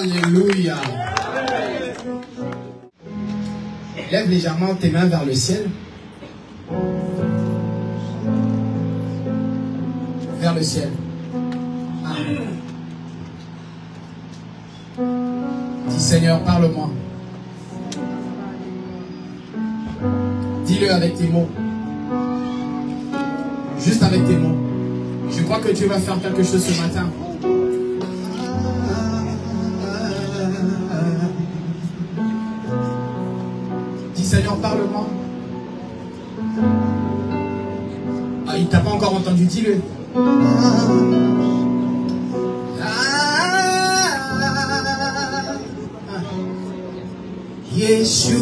Alléluia. Lève légèrement tes mains vers le ciel. Vers le ciel. Ah. Dis Seigneur, parle-moi. Dis-le avec tes mots. Juste avec tes mots. Je crois que Dieu va faire quelque chose ce matin. Dis Seigneur, parle-moi. Ah, il t'a pas encore entendu, dis-le. Yeshua.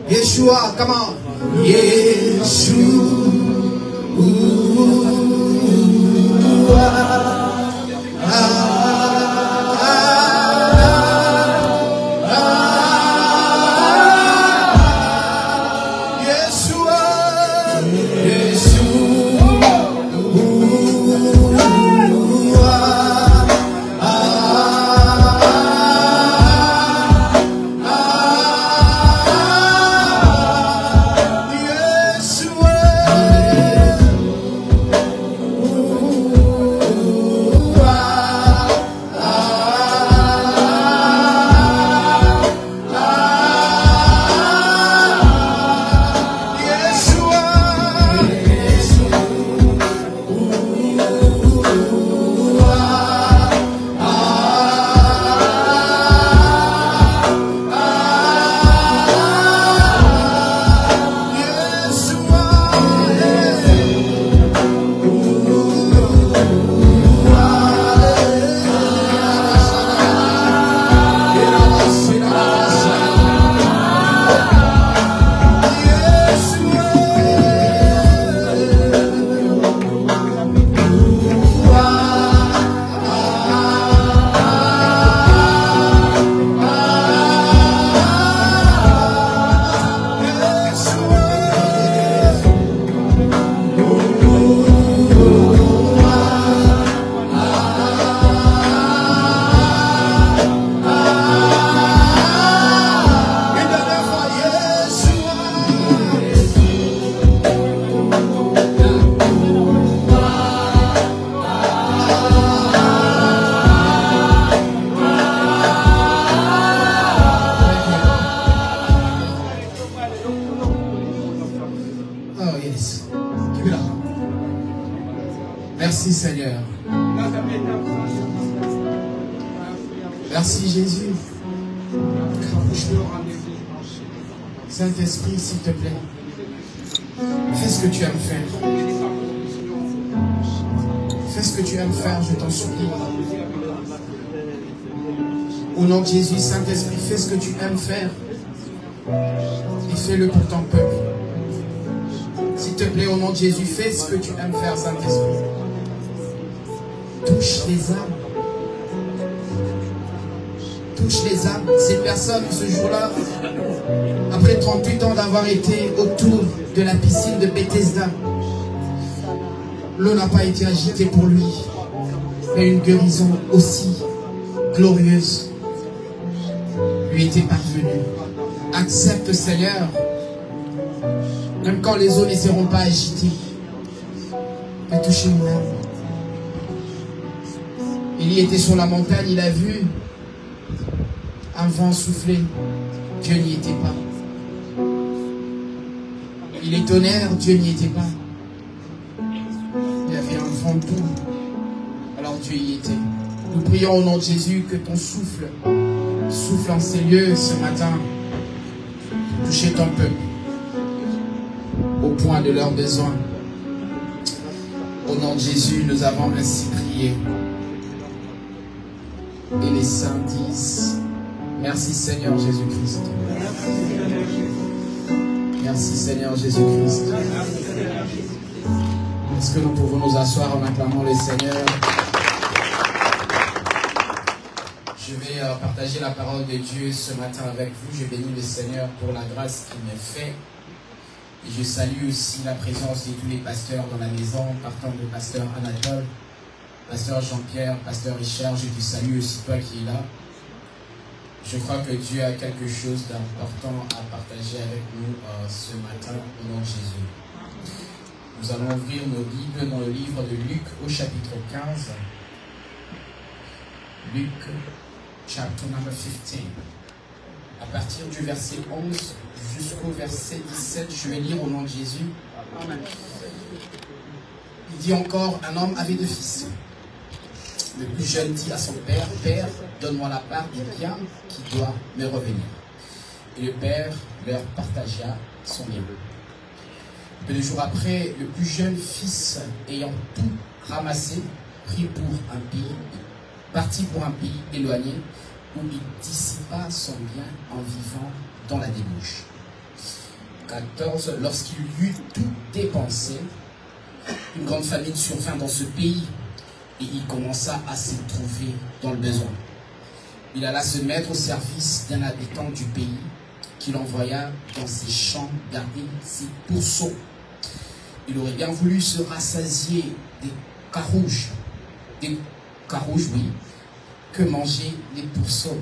Yeshua, come on. Yeshua. Merci Seigneur. Merci Jésus. Saint-Esprit, s'il te plaît, fais ce que tu aimes faire. Fais ce que tu aimes faire, je t'en supplie. Au nom de Jésus, Saint-Esprit, fais ce que tu aimes faire. Et fais-le pour ton peuple. S'il te plaît, au nom de Jésus, fais ce que tu aimes faire, Saint-Esprit. Touche les âmes. Touche les âmes. Ces personnes, ce jour-là, après 38 ans d'avoir été autour de la piscine de Bethesda, l'eau n'a pas été agitée pour lui, mais une guérison aussi glorieuse lui était parvenue. Accepte, Seigneur, même quand les eaux ne seront pas agitées, de toucher une âme. Il y était sur la montagne, il a vu un vent souffler. Dieu n'y était pas. Il est tonnerre, Dieu n'y était pas. Il y avait un vent doux, alors Dieu y était. Nous prions au nom de Jésus que ton souffle souffle en ces lieux ce matin. Toucher ton peuple au point de leurs besoins. Au nom de Jésus, nous avons ainsi prié. Et les saints disent merci Seigneur Jésus-Christ. Merci Seigneur Jésus-Christ. Est-ce que nous pouvons nous asseoir en acclamant le Seigneur? Je vais partager la parole de Dieu ce matin avec vous. Je bénis le Seigneur pour la grâce qu'il m'a faite. Et je salue aussi la présence de tous les pasteurs dans la maison, partant de pasteur Anatole, pasteur Jean-Pierre, pasteur Richard. Je te salue aussi toi qui es là. Je crois que Dieu a quelque chose d'important à partager avec nous ce matin au nom de Jésus. Nous allons ouvrir nos Bibles dans le livre de Luc au chapitre 15. Luc, chapter number 15. À partir du verset 11 jusqu'au verset 17, je vais lire au nom de Jésus. Amen. Il dit encore, un homme avait 2 fils. Le plus jeune dit à son père, « Père, donne-moi la part du bien qui doit me revenir. » Et le père leur partagea son bien. Peu de jours après, le plus jeune fils, ayant tout ramassé, partit pour un pays éloigné, où il dissipa son bien en vivant dans la débauche. 14. Lorsqu'il eut tout dépensé, une grande famine survint dans ce pays, et il commença à se trouver dans le besoin. Il alla se mettre au service d'un habitant du pays, qu'il envoya dans ses champs garder ses pourceaux. Il aurait bien voulu se rassasier des carouges, oui, que mangeaient les pourceaux.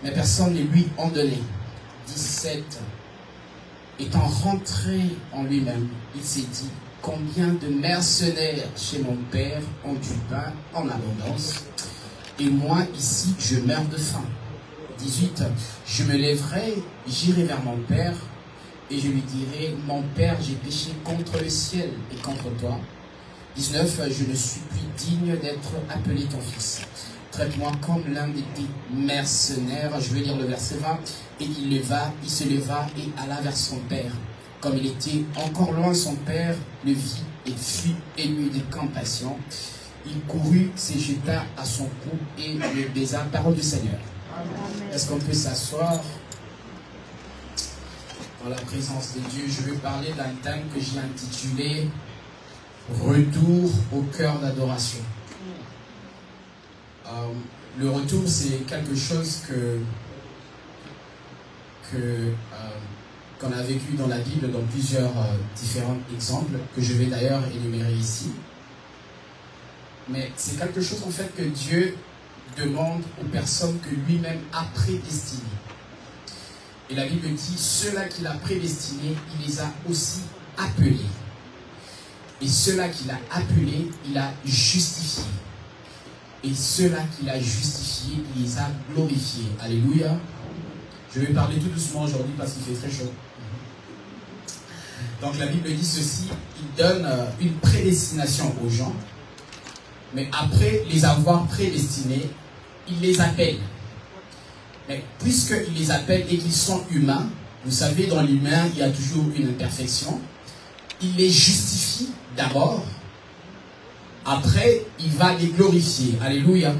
Mais personne ne lui en donnait. 17. Étant rentré en lui-même, il s'est dit, combien de mercenaires chez mon père ont du pain en abondance, et moi ici je meurs de faim. 18. Je me lèverai, j'irai vers mon père, et je lui dirai, mon père, j'ai péché contre le ciel et contre toi. 19. Je ne suis plus digne d'être appelé ton fils. Traite-moi comme l'un de tes mercenaires. Je vais lire le verset 20. Et il se leva et alla vers son père. Comme il était encore loin, son père le vit et fut ému de compassion. Il courut, se jeta à son cou et le baisa. Parole du Seigneur. Est-ce qu'on peut s'asseoir dans la présence de Dieu? Je vais parler d'un thème que j'ai intitulé Retour au cœur d'adoration. Le retour, c'est quelque chose qu'on a vécu dans la Bible dans plusieurs différents exemples, que je vais d'ailleurs énumérer ici. Mais c'est quelque chose en fait que Dieu demande aux personnes que lui-même a prédestinées. Et la Bible dit, ceux-là qu'il a prédestinés, il les a aussi appelés. Et ceux-là qu'il a appelés, il a justifiés. Et ceux-là qu'il a justifiés, il les a glorifiés. Alléluia. Je vais parler tout doucement aujourd'hui parce qu'il fait très chaud. Donc la Bible dit ceci, il donne une prédestination aux gens, mais après les avoir prédestinés, il les appelle. Mais puisqu'il les appelle et qu'ils sont humains, vous savez, dans l'humain, il y a toujours une imperfection, il les justifie d'abord, après, il va les glorifier. Alléluia.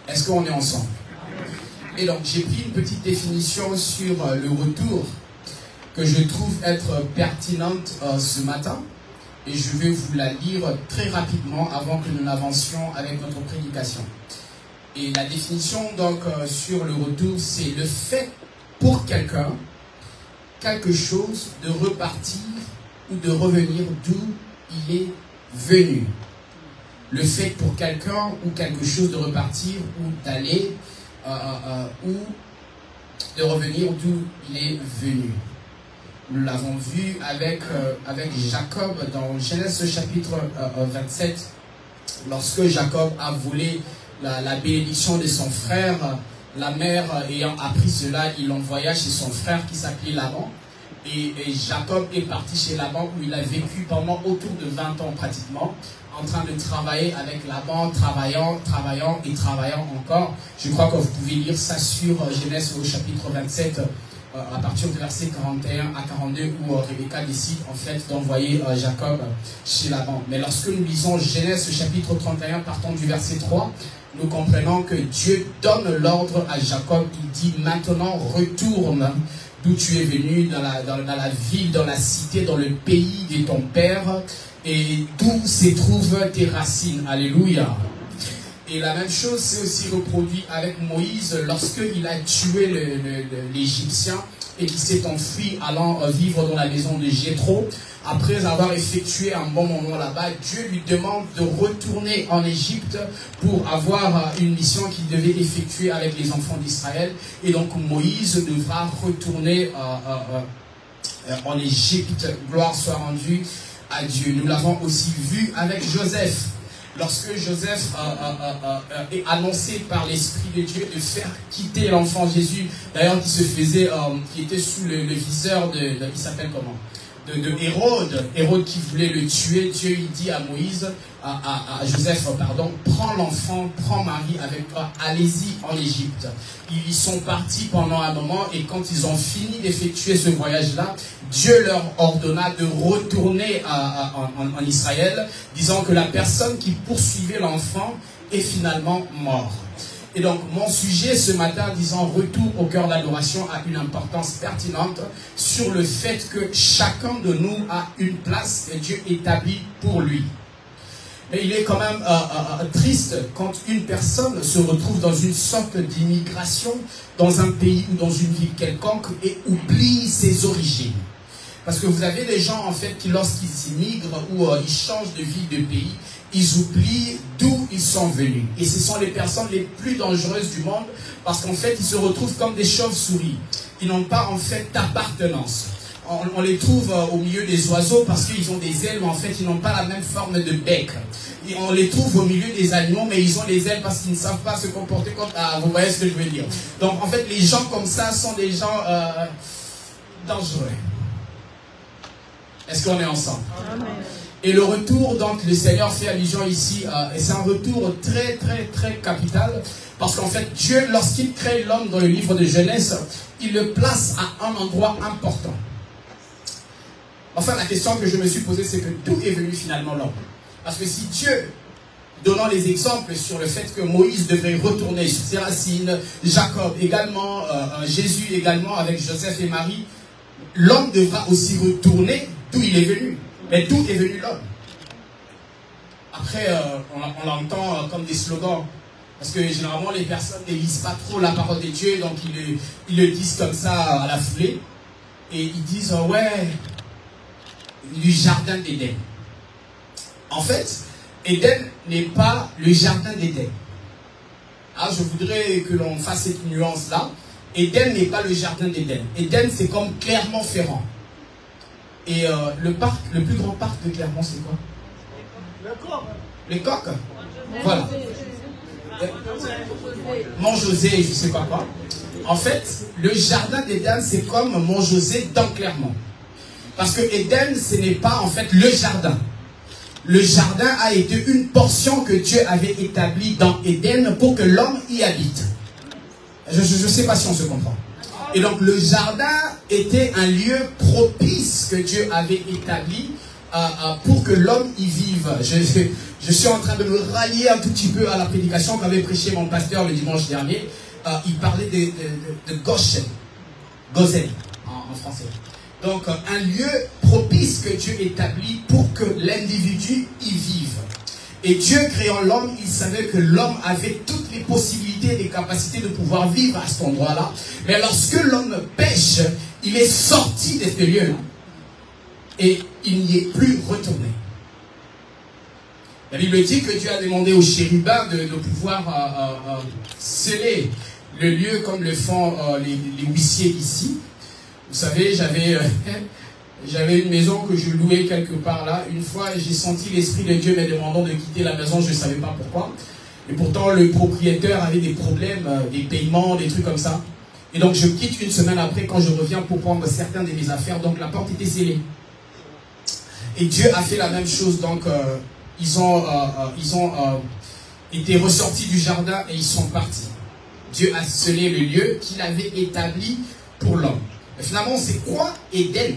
Est-ce qu'on est ensemble? Et donc, j'ai pris une petite définition sur le retour que je trouve être pertinente ce matin. Et je vais vous la lire très rapidement avant que nous n'avancions avec notre prédication. Et la définition donc sur le retour, c'est le fait pour quelqu'un, quelque chose de repartir ou de revenir d'où il est venu. Le fait pour quelqu'un ou quelque chose de repartir ou d'aller ou de revenir d'où il est venu. Nous l'avons vu avec Jacob dans Genèse chapitre 27, lorsque Jacob a volé la bénédiction de son frère, la mère ayant appris cela, il l'envoya chez son frère qui s'appelait Laban. Et Jacob est parti chez Laban où il a vécu pendant autour de 20 ans pratiquement, en train de travailler avec Laban, travaillant encore. Je crois que vous pouvez lire ça sur Genèse au chapitre 27, à partir du verset 41 à 42, où Rebecca décide en fait d'envoyer Jacob chez Laban. Mais lorsque nous lisons Genèse chapitre 31, partant du verset 3, nous comprenons que Dieu donne l'ordre à Jacob. Il dit maintenant retourne d'où tu es venu, dans la ville, dans la cité, dans le pays de ton père, et d'où se trouvent tes racines. Alléluia. Et la même chose s'est aussi reproduit avec Moïse lorsqu'il a tué l'Égyptien et qui s'est enfui allant vivre dans la maison de Jéthro. Après avoir effectué un bon moment là-bas, Dieu lui demande de retourner en Égypte pour avoir une mission qu'il devait effectuer avec les enfants d'Israël. Et donc Moïse devra retourner en Égypte. Gloire soit rendue à Dieu. Nous l'avons aussi vu avec Joseph. Lorsque Joseph est annoncé par l'Esprit de Dieu de faire quitter l'enfant Jésus, d'ailleurs qui était sous le viseur il s'appelle comment? De Hérode qui voulait le tuer. Dieu il dit à Moïse, à Joseph, pardon, prends l'enfant, prends Marie avec toi, allez-y en Égypte. Ils y sont partis pendant un moment et quand ils ont fini d'effectuer ce voyage-là, Dieu leur ordonna de retourner en Israël, disant que la personne qui poursuivait l'enfant est finalement morte. Et donc, mon sujet ce matin, disant retour au cœur d'adoration, a une importance pertinente sur le fait que chacun de nous a une place que Dieu établit pour lui. Mais il est quand même triste quand une personne se retrouve dans une sorte d'immigration dans un pays ou dans une ville quelconque et oublie ses origines. Parce que vous avez des gens en fait qui lorsqu'ils immigrent ou ils changent de vie, de pays, ils oublient d'où ils sont venus. Et ce sont les personnes les plus dangereuses du monde parce qu'en fait ils se retrouvent comme des chauves-souris. Ils n'ont pas en fait d'appartenance. On les trouve au milieu des oiseaux parce qu'ils ont des ailes mais en fait ils n'ont pas la même forme de bec. Et on les trouve au milieu des animaux mais ils ont des ailes parce qu'ils ne savent pas se comporter comme... Ah, vous voyez ce que je veux dire. Donc en fait les gens comme ça sont des gens dangereux. Est-ce qu'on est ensemble? Amen. Et le retour, donc, le Seigneur fait allusion ici, et c'est un retour très, très, très capital, parce qu'en fait, Dieu, lorsqu'il crée l'homme dans le livre de Genèse, il le place à un endroit important. Enfin, la question que je me suis posée, c'est que d'où est venu finalement l'homme? Parce que si Dieu, donnant les exemples sur le fait que Moïse devrait retourner sur ses racines, Jacob également, Jésus également, avec Joseph et Marie, l'homme devra aussi retourner d'où il est venu. Mais d'où est venu l'homme? Après, on l'entend comme des slogans. Parce que généralement, les personnes ne lisent pas trop la parole de Dieu. Donc, ils le disent comme ça à la foulée. Et ils disent, ouais, du jardin d'Éden. En fait, Éden n'est pas le jardin d'Éden. Ah, je voudrais que l'on fasse cette nuance-là. Éden n'est pas le jardin d'Éden. Éden, c'est comme Clermont-Ferrand. Et le plus grand parc de Clermont, c'est quoi? Les coqs. Voilà. Mont-José, je ne sais pas quoi. En fait, le jardin d'Éden, c'est comme Mont-José dans Clermont. Parce que Éden, ce n'est pas en fait le jardin. Le jardin a été une portion que Dieu avait établie dans Éden pour que l'homme y habite. Je ne sais pas si on se comprend. Et donc le jardin était un lieu propice que Dieu avait établi pour que l'homme y vive. Je suis en train de me rallier un tout petit peu à la prédication qu'avait prêché mon pasteur le dimanche dernier. Il parlait de Goshen, Gozen en français. Donc un lieu propice que Dieu établit pour que l'individu y vive. Et Dieu créant l'homme, il savait que l'homme avait toutes les possibilités et les capacités de pouvoir vivre à cet endroit-là. Mais lorsque l'homme pêche, il est sorti de ce lieu-là. Et il n'y est plus retourné. La Bible dit que Dieu a demandé aux chérubins de pouvoir sceller le lieu comme le font les huissiers ici. Vous savez, j'avais une maison que je louais quelque part là. Une fois, j'ai senti l'Esprit de Dieu me demandant de quitter la maison. Je ne savais pas pourquoi. Et pourtant, le propriétaire avait des problèmes, des paiements, des trucs comme ça. Et donc, je quitte une semaine après quand je reviens pour prendre certaines de mes affaires. Donc, la porte était scellée. Et Dieu a fait la même chose. Donc, ils ont été ressortis du jardin et ils sont partis. Dieu a scellé le lieu qu'il avait établi pour l'homme. Mais finalement, c'est quoi Éden?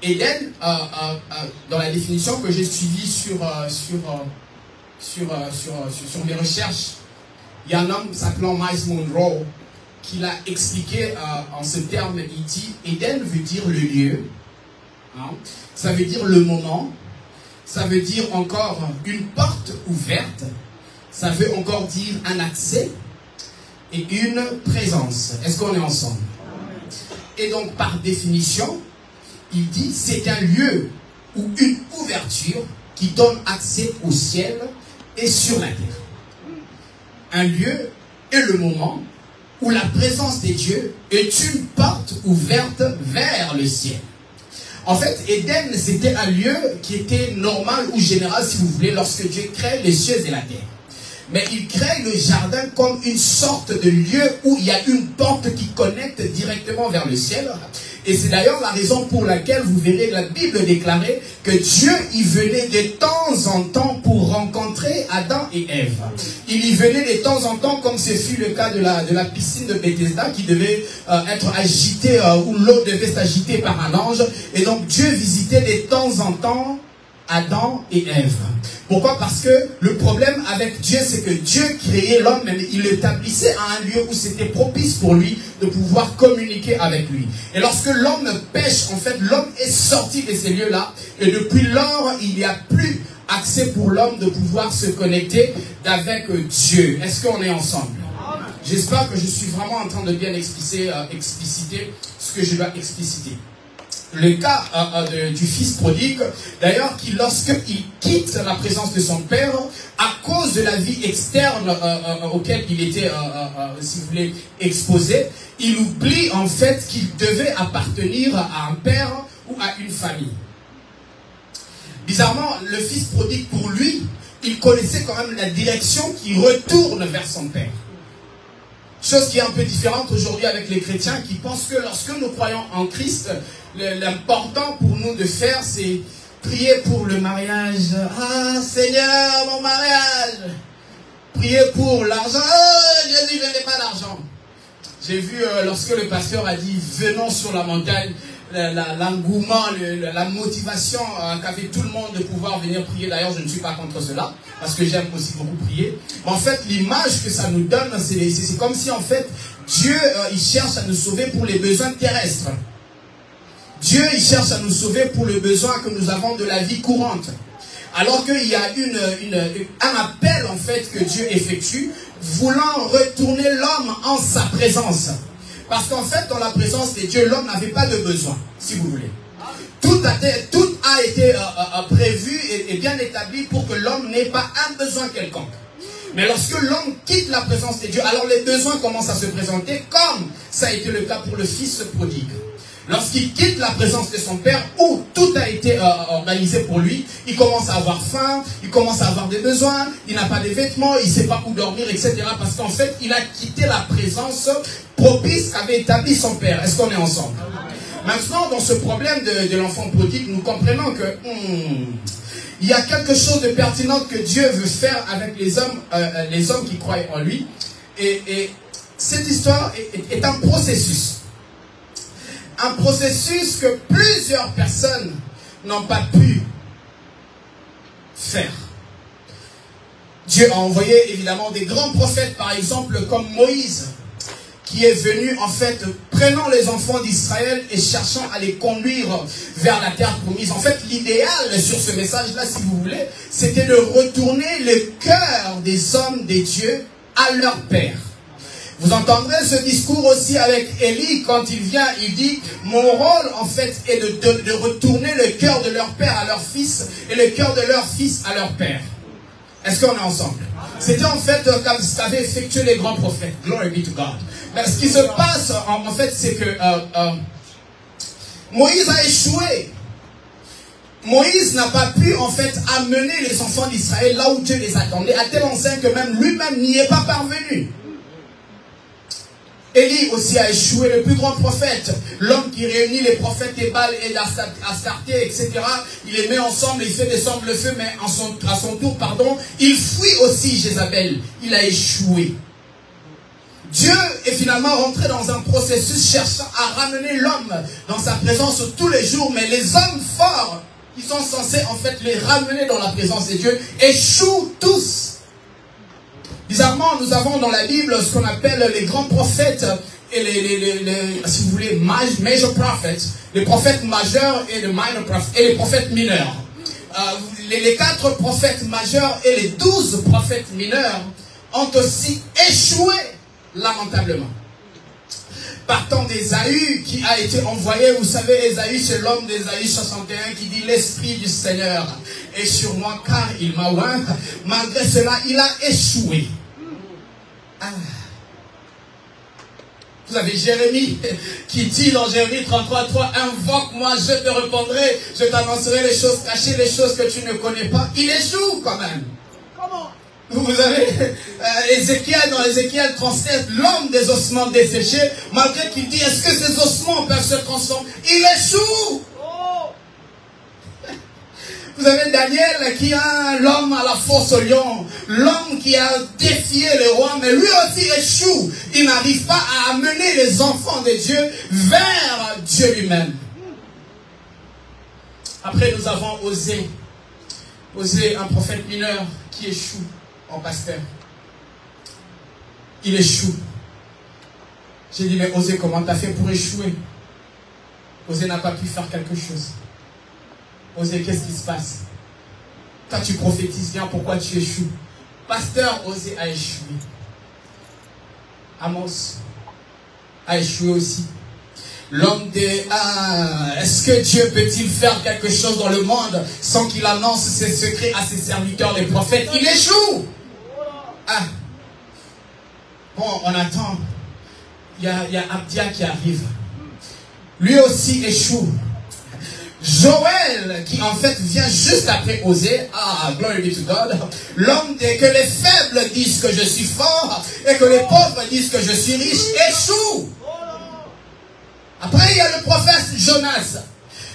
Éden, dans la définition que j'ai suivie sur mes recherches, il y a un homme s'appelant Miles Monroe qui l'a expliqué en ce terme. Il dit Éden veut dire le lieu, hein, ça veut dire le moment, ça veut dire encore une porte ouverte, ça veut encore dire un accès et une présence. Est-ce qu'on est ensemble? Et donc, par définition, il dit c'est un lieu ou une ouverture qui donne accès au ciel et sur la terre. Un lieu et le moment où la présence de Dieu est une porte ouverte vers le ciel. En fait, Éden, c'était un lieu qui était normal ou général, si vous voulez, lorsque Dieu crée les cieux et la terre. Mais il crée le jardin comme une sorte de lieu où il y a une porte qui connecte directement vers le ciel. Et c'est d'ailleurs la raison pour laquelle vous verrez la Bible déclarer que Dieu y venait de temps en temps pour rencontrer Adam et Ève. Il y venait de temps en temps, comme ce fut le cas de la piscine de Bethesda qui devait être agitée, où l'eau devait s'agiter par un ange. Et donc Dieu visitait de temps en temps Adam et Ève. Pourquoi? Parce que le problème avec Dieu, c'est que Dieu créait l'homme, mais il l'établissait à un lieu où c'était propice pour lui de pouvoir communiquer avec lui. Et lorsque l'homme pêche, en fait, l'homme est sorti de ces lieux-là. Et depuis lors, il n'y a plus accès pour l'homme de pouvoir se connecter avec Dieu. Est-ce qu'on est ensemble? J'espère que je suis vraiment en train de bien expliciter ce que je dois expliciter. Le cas du fils prodigue, d'ailleurs, qui lorsqu'il quitte la présence de son père, à cause de la vie externe auquel il était, si vous voulez, exposé, il oublie en fait qu'il devait appartenir à un père ou à une famille. Bizarrement, le fils prodigue, pour lui, il connaissait quand même la direction qui retourne vers son père. Chose qui est un peu différente aujourd'hui avec les chrétiens qui pensent que lorsque nous croyons en Christ, l'important pour nous de faire, c'est prier pour le mariage. Ah, Seigneur, mon mariage. Prier pour l'argent. Oh, Jésus, je n'ai pas d'argent. J'ai vu lorsque le pasteur a dit, venons sur la montagne, l'engouement, la motivation qu'avait tout le monde de pouvoir venir prier. D'ailleurs, je ne suis pas contre cela, parce que j'aime aussi beaucoup prier. Mais en fait, l'image que ça nous donne, c'est comme si en fait, Dieu, il cherche à nous sauver pour les besoins terrestres. Dieu, il cherche à nous sauver pour le besoin que nous avons de la vie courante. Alors qu'il y a un appel en fait que Dieu effectue, voulant retourner l'homme en sa présence. Parce qu'en fait, dans la présence de Dieu, l'homme n'avait pas de besoin, si vous voulez. Tout a été prévu et bien établi pour que l'homme n'ait pas un besoin quelconque. Mais lorsque l'homme quitte la présence de Dieu, alors les besoins commencent à se présenter, comme ça a été le cas pour le fils prodigue. Lorsqu'il quitte la présence de son père, où tout a été organisé pour lui, il commence à avoir faim, il commence à avoir des besoins, il n'a pas de vêtements, il ne sait pas où dormir, etc. Parce qu'en fait, il a quitté la présence propice qu'avait établi son père. Est-ce qu'on est ensemble? Maintenant, dans ce problème de l'enfant prodigue, nous comprenons que il y a quelque chose de pertinent que Dieu veut faire avec les hommes qui croient en lui. Et cette histoire est un processus. Un processus que plusieurs personnes n'ont pas pu faire. Dieu a envoyé évidemment des grands prophètes, par exemple comme Moïse, qui est venu en fait prenant les enfants d'Israël et cherchant à les conduire vers la terre promise. En fait, l'idéal sur ce message-là, si vous voulez, c'était de retourner le cœur des hommes de Dieu à leur père. Vous entendrez ce discours aussi avec Élie quand il vient, il dit « Mon rôle en fait est de retourner le cœur de leur père à leur fils et le cœur de leur fils à leur père. » Est-ce qu'on est ensemble? C'était en fait comme ce qu'avaient effectué les grands prophètes. Glory be to God. Mais ce qui se passe en fait, c'est que Moïse a échoué. Moïse n'a pas pu en fait amener les enfants d'Israël là où Dieu les attendait, à tel enseigne que même lui-même n'y est pas parvenu. Élie aussi a échoué, le plus grand prophète, l'homme qui réunit les prophètes Ébal et Astarté, etc. Il les met ensemble, il fait descendre le feu, mais à son tour, il fuit aussi Jézabel. Il a échoué. Dieu est finalement rentré dans un processus cherchant à ramener l'homme dans sa présence tous les jours, mais les hommes forts qui sont censés en fait les ramener dans la présence de Dieu échouent tous. Bizarrement, nous avons dans la Bible ce qu'on appelle les grands prophètes et si vous voulez, major prophets, les prophètes majeurs et les minor prophets et les prophètes mineurs. les 4 prophètes majeurs et les 12 prophètes mineurs ont aussi échoué lamentablement. Partant d'Ésaü qui a été envoyé, vous savez, Ésaü c'est l'homme d'Ésaü 61 qui dit l'Esprit du Seigneur est sur moi car il m'a oint. Malgré cela, il a échoué. Ah. Vous avez Jérémie qui dit dans Jérémie 33:3, invoque-moi, je te répondrai, je t'annoncerai les choses cachées, les choses que tu ne connais pas. Il échoue quand même. Comment? Vous avez Ézéchiel, dans Ézéchiel 37, l'homme des ossements desséchés, malgré qu'il dit, est-ce que ces ossements peuvent se transformer? Il échoue. Vous avez Daniel qui a l'homme à la fosse au lion, l'homme qui a défié le roi, mais lui aussi échoue. Il n'arrive pas à amener les enfants de Dieu vers Dieu lui-même. Après, nous avons Osée, un prophète mineur qui échoue en pasteur. Il échoue. J'ai dit, mais Osée, comment tu as fait pour échouer? Osée n'a pas pu faire quelque chose. Osée, qu'est-ce qui se passe? Toi, tu prophétises bien, pourquoi tu échoues? Pasteur Osée a échoué. Amos a échoué aussi. L'homme de... est-ce que Dieu peut-il faire quelque chose dans le monde sans qu'il annonce ses secrets à ses serviteurs, les prophètes? Il échoue. Ah. Bon, on attend. Il y a Abdia qui arrive. Lui aussi échoue. Joël, qui en fait vient juste après Osée, glory be to God, l'homme que les faibles disent que je suis fort et que les pauvres disent que je suis riche, échoue. Après, il y a le prophète Jonas,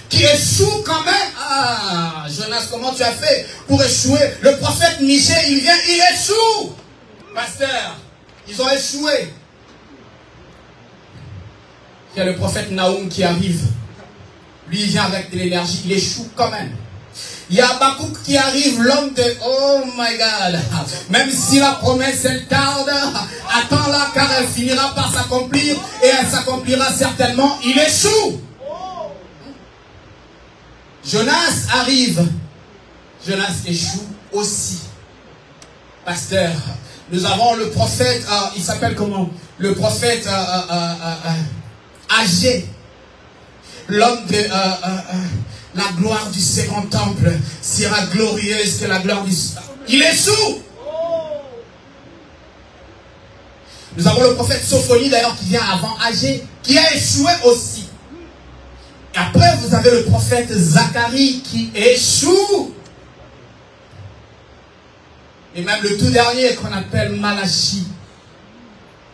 qui échoue quand même. Jonas, comment tu as fait pour échouer? Le prophète Michée, il vient, il échoue. Pasteur, ils ont échoué. Il y a le prophète Naoum qui arrive. Lui, il vient avec de l'énergie, il échoue quand même. Il y a Habakkuk qui arrive, l'homme de... Oh my God. Même si la promesse, elle tarde, attends-la car elle finira par s'accomplir et elle s'accomplira certainement. Il échoue. Jonas arrive. Jonas échoue aussi. Pasteur, nous avons le prophète, il s'appelle comment? Le prophète Agé. L'homme de la gloire du second temple sera glorieuse que la gloire du... Il échoue. Nous avons le prophète Sophonie d'ailleurs qui vient avant Agé, qui a échoué aussi. Et après vous avez le prophète Zacharie qui échoue. Et même le tout dernier qu'on appelle Malachie,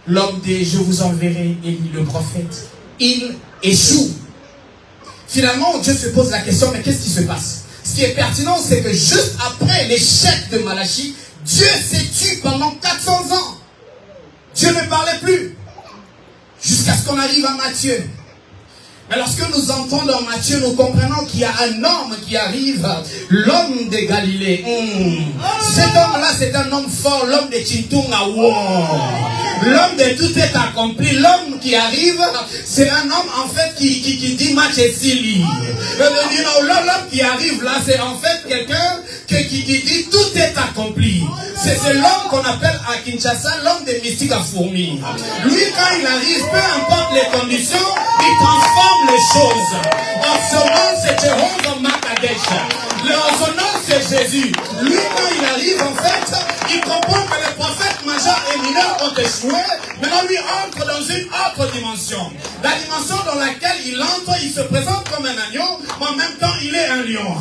l'homme des je vous enverrai, Élie le prophète, il échoue. Finalement, Dieu se pose la question, mais qu'est-ce qui se passe? Ce qui est pertinent, c'est que juste après l'échec de Malachie, Dieu s'est tué pendant 400 ans. Dieu ne parlait plus. Jusqu'à ce qu'on arrive à Matthieu. Mais lorsque nous entendons Matthieu, nous comprenons qu'il y a un homme qui arrive, l'homme de Galilée. Cet homme-là, c'est un homme fort, l'homme de Chintunga. L'homme de tout est accompli. L'homme qui arrive, c'est un homme en fait qui dit match et silly. L'homme qui arrive là, c'est en fait quelqu'un qui dit tout est accompli. C'est l'homme qu'on appelle à Kinshasa l'homme des mystiques à fourmis. Lui, quand il arrive, peu importe les conditions, il transforme les choses. En son nom, c'est Jéhovah Makadesh. En son nom, c'est Jésus. Lui, quand il arrive, en fait, il comprend que les prophètes majeurs et mineurs ont échoué. Maintenant, lui entre dans une autre dimension. La dimension dans laquelle il entre, il se présente comme un agneau, mais en même temps, il est un lion.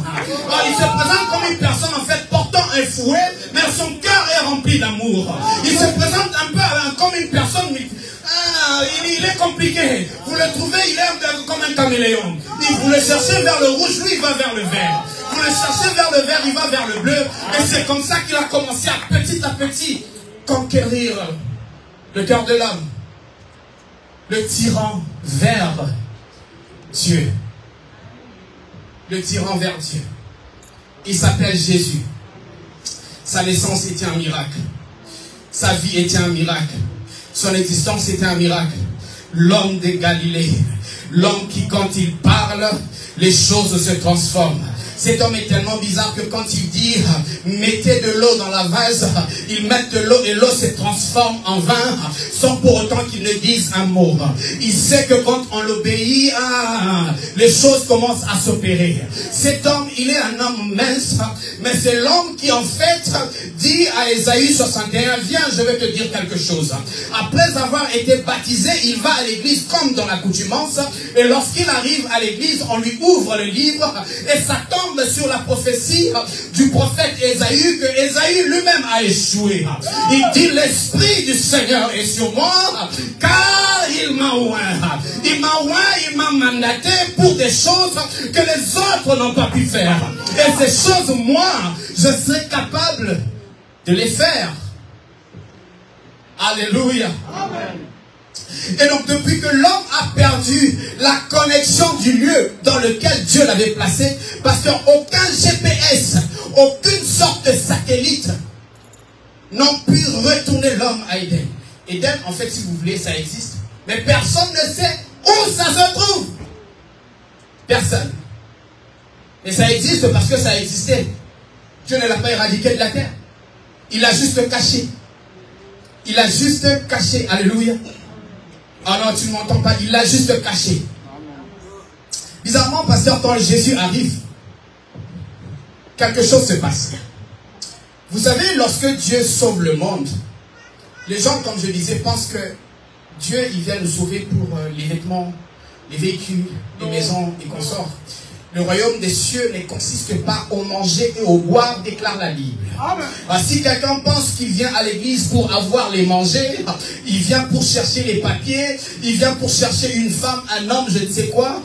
Alors, il se présente comme une personne, en fait, portant un fouet, mais son cœur est rempli d'amour. Il se présente un peu comme une personne... il est compliqué. Vous le trouvez, il est comme un caméléon. Vous le cherchez vers le rouge, lui il va vers le vert. Vous le cherchez vers le vert, il va vers le bleu. Et c'est comme ça qu'il a commencé à petit conquérir le cœur de l'homme. Le tyran vers Dieu. Le tyran vers Dieu. Il s'appelle Jésus. Sa naissance était un miracle. Sa vie était un miracle. Son existence était un miracle. L'homme de Galilée. L'homme qui, quand il parle, les choses se transforment. Cet homme est tellement bizarre que quand il dit mettez de l'eau dans la vase, ils mettent de l'eau et l'eau se transforme en vin sans pour autant qu'ils ne disent un mot. Il sait que quand on l'obéit, les choses commencent à s'opérer. Cet homme, il est un homme mince, mais c'est l'homme qui en fait dit à Ésaïe 61, viens, je vais te dire quelque chose. Après avoir été baptisé, il va à l'église comme dans l'accoutumance, et lorsqu'il arrive à l'église, on lui ouvre le livre, et ça tombe sur la prophétie du prophète Ésaïe, que Ésaïe lui-même a échoué. Il dit, l'Esprit du Seigneur est sur moi, car il m'a oint. Il m'a oint, il m'a mandaté pour des choses que les autres n'ont pas pu faire. Et ces choses, moi, je serai capable de les faire. Alléluia. Amen. Et donc depuis que l'homme a perdu la connexion du lieu dans lequel Dieu l'avait placé, parce qu'aucun GPS, aucune sorte de satellite n'ont pu retourner l'homme à Éden. Éden, en fait, si vous voulez, ça existe. Mais personne ne sait où ça se trouve. Personne. Mais ça existe parce que ça existait. Dieu ne l'a pas éradiqué de la terre. Il l'a juste caché. Il l'a juste caché. Alléluia. Ah non, tu ne m'entends pas. Il l'a juste caché. Bizarrement, pasteur, quand Jésus arrive, quelque chose se passe. Vous savez, lorsque Dieu sauve le monde, les gens, comme je disais, pensent que Dieu, il vient nous sauver pour les vêtements, les véhicules, les maisons et consorts. Le royaume des cieux ne consiste pas au manger et au boire, déclare la Bible. Alors, si quelqu'un pense qu'il vient à l'église pour avoir les manger, il vient pour chercher les papiers, il vient pour chercher une femme, un homme, je ne sais quoi,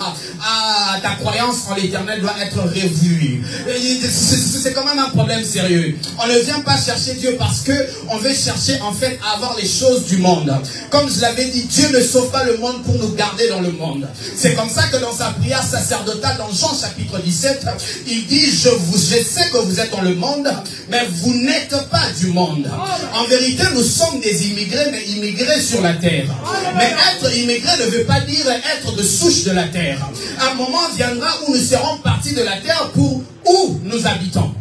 ta croyance en l'éternel doit être révolue. C'est quand même un problème sérieux. On ne vient pas chercher Dieu parce que on veut chercher en fait à avoir les choses du monde. Comme je l'avais dit, Dieu ne sauve pas le monde pour nous garder dans le monde. C'est comme ça que dans sa prière sacerdotale, dans Jean chapitre 17, il dit, je sais que vous êtes dans le monde, mais vous n'êtes pas du monde. En vérité, nous sommes des immigrés, mais immigrés sur la terre. Mais être immigré ne veut pas dire être de souche de la terre. Un moment viendra où nous serons partis de la terre pour où nous habitons.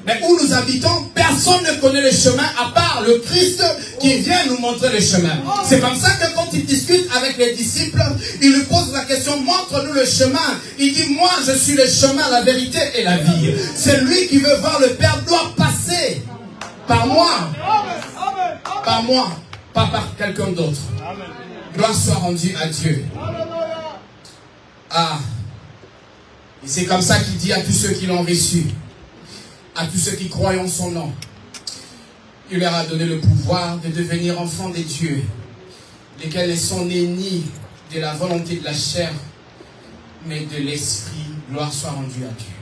Mais où nous habitons, personne ne connaît le chemin à part le Christ qui vient nous montrer le chemin. C'est comme ça que quand il discute avec les disciples, il lui pose la question, montre-nous le chemin. Il dit, moi je suis le chemin, la vérité et la vie. Celui qui veut voir le Père doit passer par moi. Par moi, pas par quelqu'un d'autre. Gloire soit rendue à Dieu. Ah. Et c'est comme ça qu'il dit à tous ceux qui l'ont reçu, à tous ceux qui croient en son nom, il leur a donné le pouvoir de devenir enfants des dieux, lesquels ne sont nés ni de la volonté de la chair, mais de l'esprit. Gloire soit rendue à Dieu.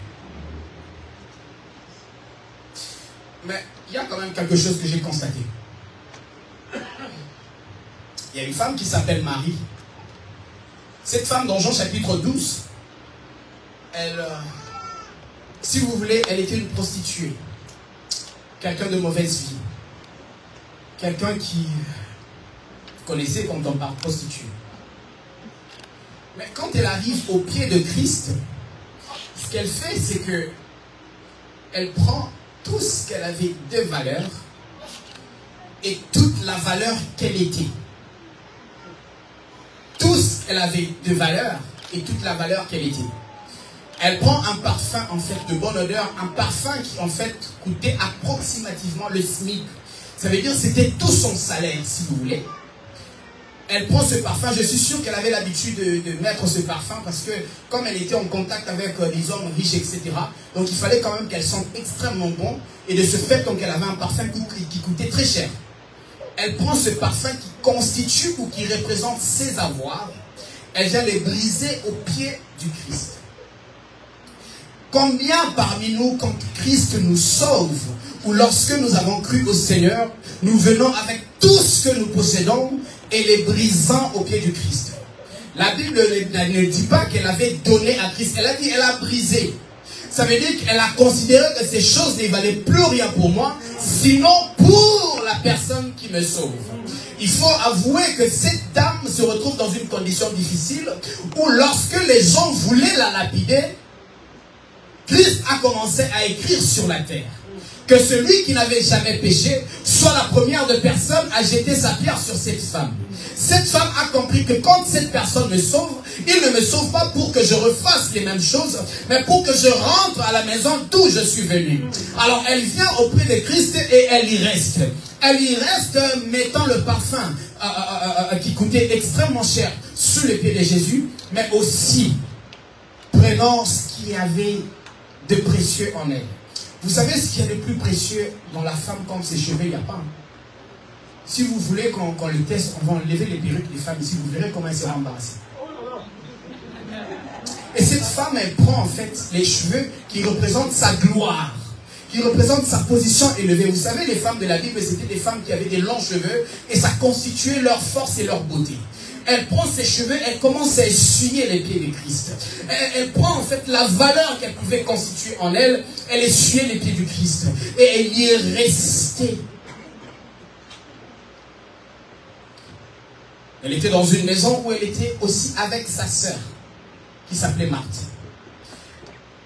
Mais il y a quand même quelque chose que j'ai constaté. Il y a une femme qui s'appelle Marie. Cette femme, dans Jean chapitre 12, elle... si vous voulez, elle était une prostituée. Quelqu'un de mauvaise vie. Quelqu'un qui... Vous connaissez quand on parle prostituée. Mais quand elle arrive au pied de Christ, ce qu'elle fait, c'est que elle prend tout ce qu'elle avait de valeur et toute la valeur qu'elle était. Tout ce qu'elle avait de valeur et toute la valeur qu'elle était. Elle prend un parfum en fait de bonne odeur, un parfum qui en fait coûtait approximativement le SMIC. Ça veut dire que c'était tout son salaire, si vous voulez. Elle prend ce parfum, je suis sûr qu'elle avait l'habitude de mettre ce parfum parce que comme elle était en contact avec des hommes riches, etc. Donc il fallait quand même qu'elle sente extrêmement bon. Et de ce fait, donc elle avait un parfum qui coûtait très cher. Elle prend ce parfum qui constitue ou qui représente ses avoirs. Elle vient les briser au pied du Christ. Combien parmi nous, quand Christ nous sauve, ou lorsque nous avons cru au Seigneur, nous venons avec tout ce que nous possédons et les brisant au pied du Christ. La Bible ne dit pas qu'elle avait donné à Christ, elle a dit qu'elle a brisé. Ça veut dire qu'elle a considéré que ces choses ne valaient plus rien pour moi, sinon pour la personne qui me sauve. Il faut avouer que cette dame se retrouve dans une condition difficile, où lorsque les gens voulaient la lapider, Christ a commencé à écrire sur la terre que celui qui n'avait jamais péché soit la première de personnes à jeter sa pierre sur cette femme. Cette femme a compris que quand cette personne me sauve, il ne me sauve pas pour que je refasse les mêmes choses, mais pour que je rentre à la maison d'où je suis venu. Alors elle vient auprès de Christ et elle y reste. Elle y reste mettant le parfum qui coûtait extrêmement cher sous les pieds de Jésus, mais aussi prenant ce qu'il y avait de précieux en elle. Vous savez ce qu'il y a de plus précieux dans la femme comme ses cheveux, il n'y a pas. Si vous voulez qu'on le teste, on va enlever les perruques des femmes ici, vous verrez comment elles seront embarrassées. Et cette femme, elle prend en fait les cheveux qui représentent sa gloire, qui représentent sa position élevée. Vous savez, les femmes de la Bible, c'était des femmes qui avaient des longs cheveux et ça constituait leur force et leur beauté. Elle prend ses cheveux, elle commence à essuyer les pieds de Christ. Elle prend en fait la valeur qu'elle pouvait constituer en elle, elle essuyait les pieds du Christ. Et elle y est restée. Elle était dans une maison où elle était aussi avec sa sœur, qui s'appelait Marthe.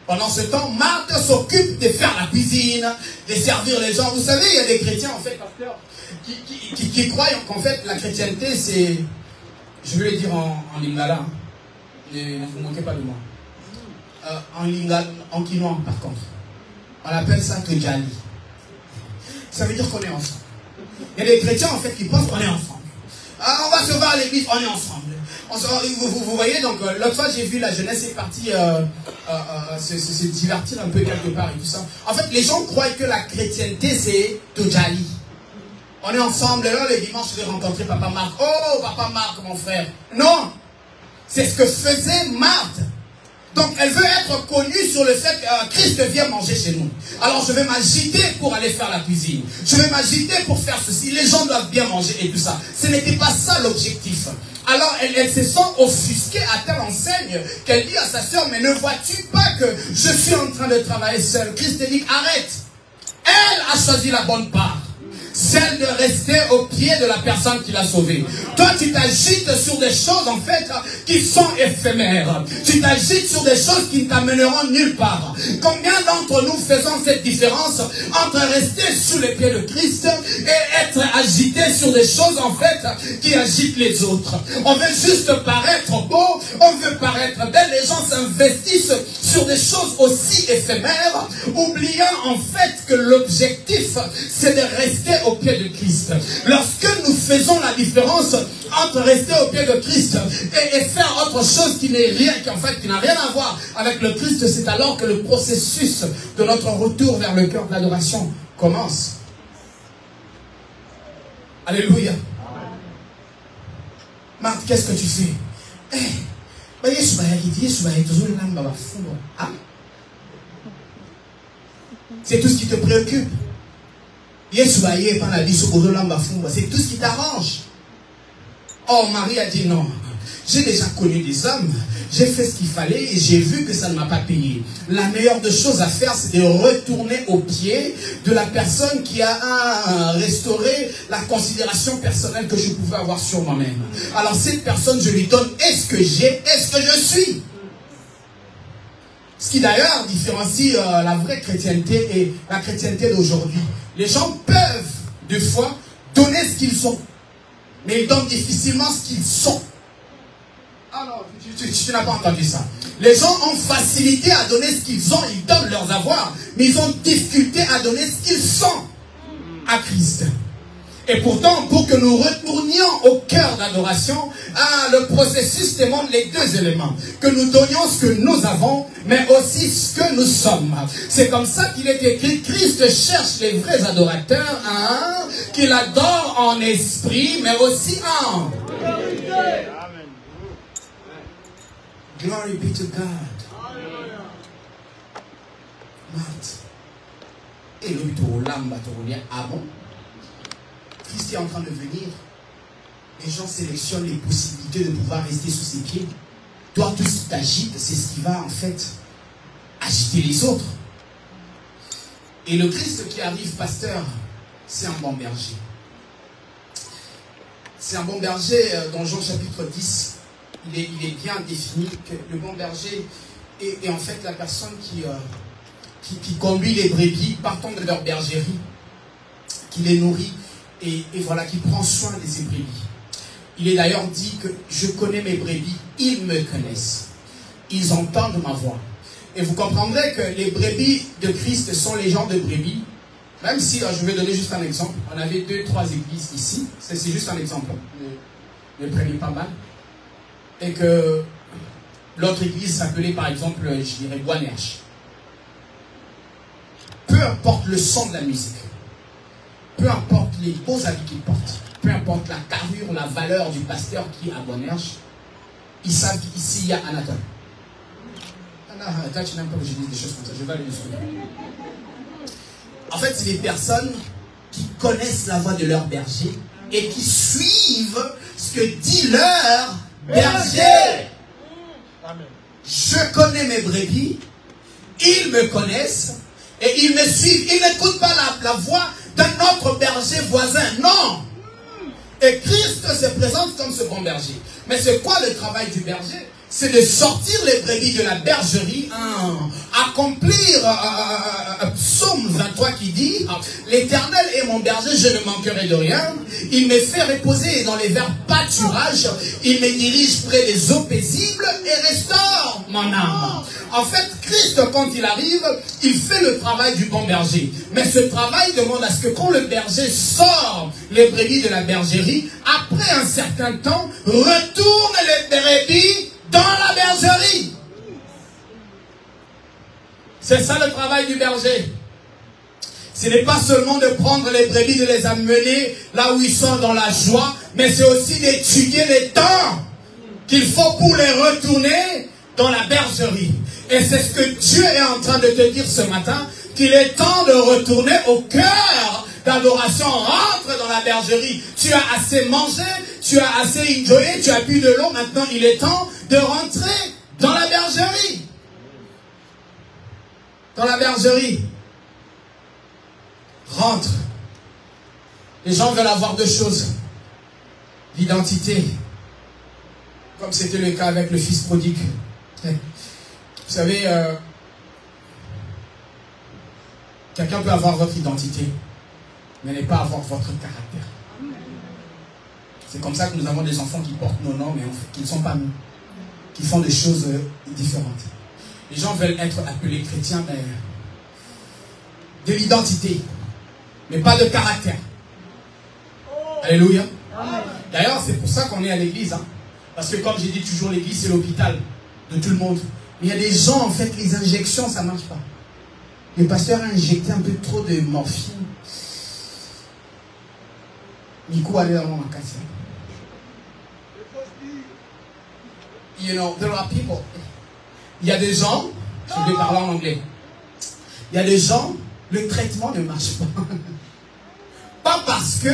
Pendant ce temps, Marthe s'occupe de faire la cuisine, de servir les gens. Vous savez, il y a des chrétiens, en fait, qui croient qu'en fait, la chrétienté, c'est... Je vais le dire en lingala. Ne vous moquez pas de moi. En lingala, en quinois, par contre. On appelle ça Tojali. Ça veut dire qu'on est ensemble. Il y a des chrétiens, en fait, qui pensent qu'on est ensemble. On va se voir à l'église, on est ensemble. Vous voyez, donc, l'autre fois, j'ai vu la jeunesse est partie se divertir un peu quelque part et tout ça. En fait, les gens croient que la chrétienté, c'est Tojali. On est ensemble, là, le dimanche, je vais rencontrer Papa Marc. Oh, Papa Marc, mon frère. Non, c'est ce que faisait Marthe. Donc, elle veut être connue sur le fait que Christ vient manger chez nous. Alors, je vais m'agiter pour aller faire la cuisine. Je vais m'agiter pour faire ceci. Les gens doivent bien manger et tout ça. Ce n'était pas ça l'objectif. Alors, elle se sent offusquée à telle enseigne qu'elle dit à sa sœur, mais ne vois-tu pas que je suis en train de travailler seule? Christ dit, arrête. Elle a choisi la bonne part. Celle de rester au pied de la personne qui l'a sauvée. Toi, tu t'agites sur des choses, en fait, qui sont éphémères. Tu t'agites sur des choses qui ne t'amèneront nulle part. Combien d'entre nous faisons cette différence entre rester sous les pieds de Christ et être agité sur des choses, en fait, qui agitent les autres? On veut juste paraître beau, on veut paraître belle. Les gens s'investissent sur des choses aussi éphémères, oubliant, en fait, que l'objectif, c'est de rester au pied de Christ. Lorsque nous faisons la différence entre rester au pied de Christ et faire autre chose qui n'est rien, qui n'a rien à voir avec le Christ, c'est alors que le processus de notre retour vers le cœur de l'adoration commence. Alléluia. Marthe, qu'est-ce que tu fais? C'est tout ce qui te préoccupe. C'est tout ce qui t'arrange. Oh, Marie a dit non. J'ai déjà connu des hommes. J'ai fait ce qu'il fallait et j'ai vu que ça ne m'a pas payé. La meilleure des choses à faire, c'est de retourner au pied de la personne qui a restauré la considération personnelle que je pouvais avoir sur moi-même. Alors cette personne, je lui donne est-ce que j'ai, est-ce que je suis. Ce qui d'ailleurs différencie la vraie chrétienté et la chrétienté d'aujourd'hui. Les gens peuvent, des fois, donner ce qu'ils sont. Mais ils donnent difficilement ce qu'ils sont. Ah non, tu n'as pas entendu ça. Les gens ont facilité à donner ce qu'ils ont, ils donnent leurs avoirs. Mais ils ont difficulté à donner ce qu'ils sont à Christ. Et pourtant, pour que nous retournions au cœur d'adoration, le processus demande les deux éléments. Que nous donnions ce que nous avons, mais aussi ce que nous sommes. C'est comme ça qu'il est écrit, Christ cherche les vrais adorateurs, qui l'adorent en esprit, mais aussi en... Glory be to God. Marthe. Et le bon. Christ est en train de venir. Les gens sélectionnent les possibilités de pouvoir rester sous ses pieds. Toi, tout ce qui t'agite, c'est ce qui va en fait agiter les autres. Et le Christ qui arrive, pasteur, c'est un bon berger. C'est un bon berger. Dans Jean chapitre 10, il est bien défini que le bon berger est en fait la personne qui conduit les brebis partant de leur bergerie, qui les nourrit et voilà, qui prend soin de ses brebis. Il est d'ailleurs dit que je connais mes brebis, ils me connaissent, ils entendent ma voix. Et vous comprendrez que les brebis de Christ sont les gens de brebis, même si, je vais donner juste un exemple, on avait 2-3 églises ici, c'est juste un exemple, ne prenez pas mal, et que l'autre église s'appelait par exemple, je dirais, Boanerge. Peu importe le son de la musique, peu importe les beaux habits qu'il porte, peu importe la carrure, la valeur du pasteur qui est à Boanerge, ils savent qu'ici il y a Anatole. Toi, tu n'aimes pas que je dise des choses comme ça, je vais aller jusqu'au bout. En fait, c'est des personnes qui connaissent la voix de leur berger et qui suivent ce que dit leur berger. Amen. Je connais mes brebis, ils me connaissent et ils me suivent. Ils n'écoutent pas la voix d'un autre berger voisin, non. Et Christ se présente comme ce bon berger. Mais c'est quoi le travail du berger? C'est de sortir les brebis de la bergerie, accomplir Psaume 23 qui dit « L'Éternel est mon berger, je ne manquerai de rien. Il me fait reposer dans les verts pâturages. Il me dirige près des eaux paisibles et restaure mon âme. » En fait, Christ, quand il arrive, il fait le travail du bon berger. Mais ce travail demande à ce que quand le berger sort les brebis de la bergerie, après un certain temps, retourne les brebis dans la bergerie. C'est ça le travail du berger. Ce n'est pas seulement de prendre les brebis, de les amener là où ils sont dans la joie, mais c'est aussi d'étudier les temps qu'il faut pour les retourner dans la bergerie. Et c'est ce que Dieu est en train de te dire ce matin, qu'il est temps de retourner au cœur d'adoration. Rentre dans la bergerie. Tu as assez mangé, tu as assez enjoyé, tu as bu de l'eau. Maintenant, il est temps de rentrer dans la bergerie. Dans la bergerie. Rentre. Les gens veulent avoir deux choses. L'identité. Comme c'était le cas avec le fils prodigue. Vous savez, quelqu'un peut avoir votre identité, mais ne pas avoir votre caractère. C'est comme ça que nous avons des enfants qui portent nos noms, mais qui ne sont pas nous, qui font des choses différentes. Les gens veulent être appelés chrétiens, mais de l'identité, mais pas de caractère. Alléluia. D'ailleurs, c'est pour ça qu'on est à l'église. Hein. Parce que comme j'ai dit toujours, l'église, c'est l'hôpital de tout le monde. Mais il y a des gens, en fait, les injections, ça ne marche pas. Le pasteur a injecté un peu trop de morphine. Nico allait dans mon casse. You know, there are people. Il y a des gens, je vais parler en anglais. Il y a des gens, le traitement ne marche pas. Pas parce que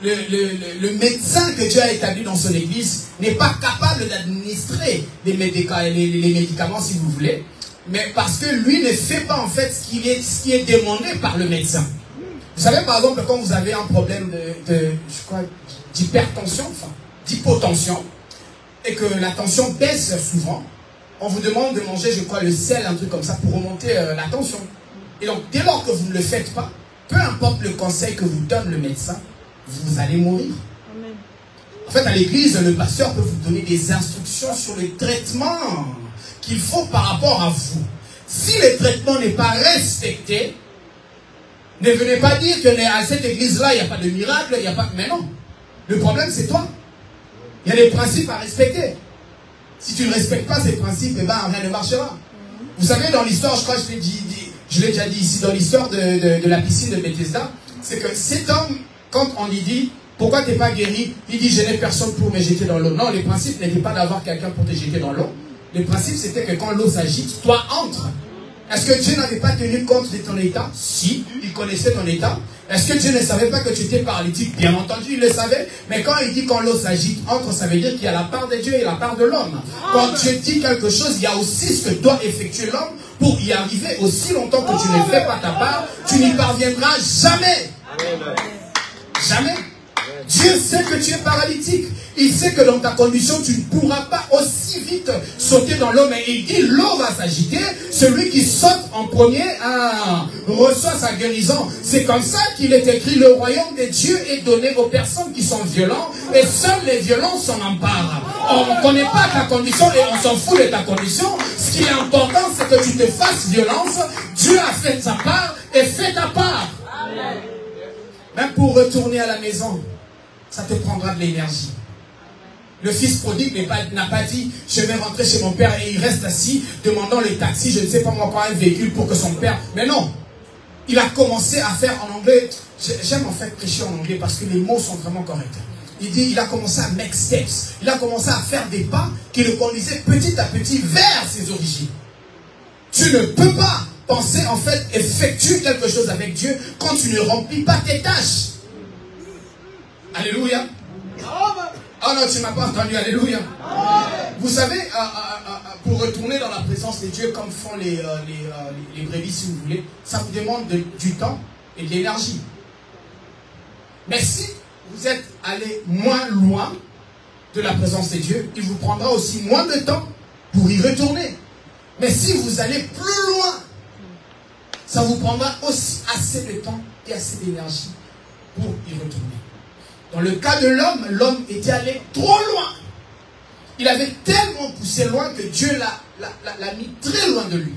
le médecin que Dieu a établi dans son église n'est pas capable d'administrer les médicaments, si vous voulez, mais parce que lui ne fait pas en fait ce qui est demandé par le médecin. Vous savez, par exemple, quand vous avez un problème d'hypertension, enfin, d'hypotension, et que la tension baisse souvent, on vous demande de manger, je crois, le sel, un truc comme ça, pour remonter la tension. Et donc, dès lors que vous ne le faites pas, peu importe le conseil que vous donne le médecin, vous allez mourir. Amen. En fait, à l'église, le pasteur peut vous donner des instructions sur le traitement qu'il faut par rapport à vous. Si le traitement n'est pas respecté, ne venez pas dire que à cette église-là, il n'y a pas de miracle, il n'y a pas... Mais non. Le problème, c'est toi. Il y a des principes à respecter. Si tu ne respectes pas ces principes, eh ben, rien ne marchera. Vous savez, dans l'histoire, je crois que je l'ai déjà dit ici, dans l'histoire de la piscine de Bethesda, c'est que cet homme, quand on lui dit, pourquoi tu n'es pas guéri? Il dit, je n'ai personne pour me jeter dans l'eau. Non, le principe n'était pas d'avoir quelqu'un pour te jeter dans l'eau. Le principe, c'était que quand l'eau s'agite, toi, entre. Est-ce que Dieu n'avait pas tenu compte de ton état? Si, il connaissait ton état. Est-ce que Dieu ne savait pas que tu étais paralytique? Bien entendu, il le savait. Mais quand il dit quand l'eau s'agite, entre, ça veut dire qu'il y a la part de Dieu et la part de l'homme. Quand Dieu dit quelque chose, il y a aussi ce que doit effectuer l'homme pour y arriver. Aussi longtemps que tu ne fais pas ta part, tu n'y parviendras jamais. Jamais. Dieu sait que tu es paralytique. Il sait que dans ta condition, tu ne pourras pas aussi vite sauter dans l'eau. Mais il dit, l'eau va s'agiter. Celui qui saute en premier reçoit sa guérison. C'est comme ça qu'il est écrit, le royaume des dieux est donné aux personnes qui sont violentes. Et seuls les violents s'en emparent. On ne connaît pas ta condition et on s'en fout de ta condition. Ce qui est important, c'est que tu te fasses violence. Dieu a fait sa part et fais ta part. Amen. Même pour retourner à la maison, ça te prendra de l'énergie. Le fils prodigue n'a pas dit, je vais rentrer chez mon père et il reste assis, demandant le taxi, je ne sais pas moi quoi, un véhicule pour que son père... Mais non, il a commencé à faire en anglais. J'aime en fait prêcher en anglais parce que les mots sont vraiment corrects. Il dit, il a commencé à make steps. Il a commencé à faire des pas qui le conduisaient petit à petit vers ses origines. Tu ne peux pas penser en fait effectuer quelque chose avec Dieu quand tu ne remplis pas tes tâches. Alléluia. Oh non, tu ne m'as pas entendu, alléluia. Vous savez, pour retourner dans la présence de Dieu, comme font les brebis, si vous voulez, ça vous demande du temps et de l'énergie. Mais si vous êtes allé moins loin de la présence de Dieu, il vous prendra aussi moins de temps pour y retourner. Mais si vous allez plus loin, ça vous prendra aussi assez de temps et assez d'énergie pour y retourner. Dans le cas de l'homme, l'homme était allé trop loin. Il avait tellement poussé loin que Dieu l'a mis très loin de lui.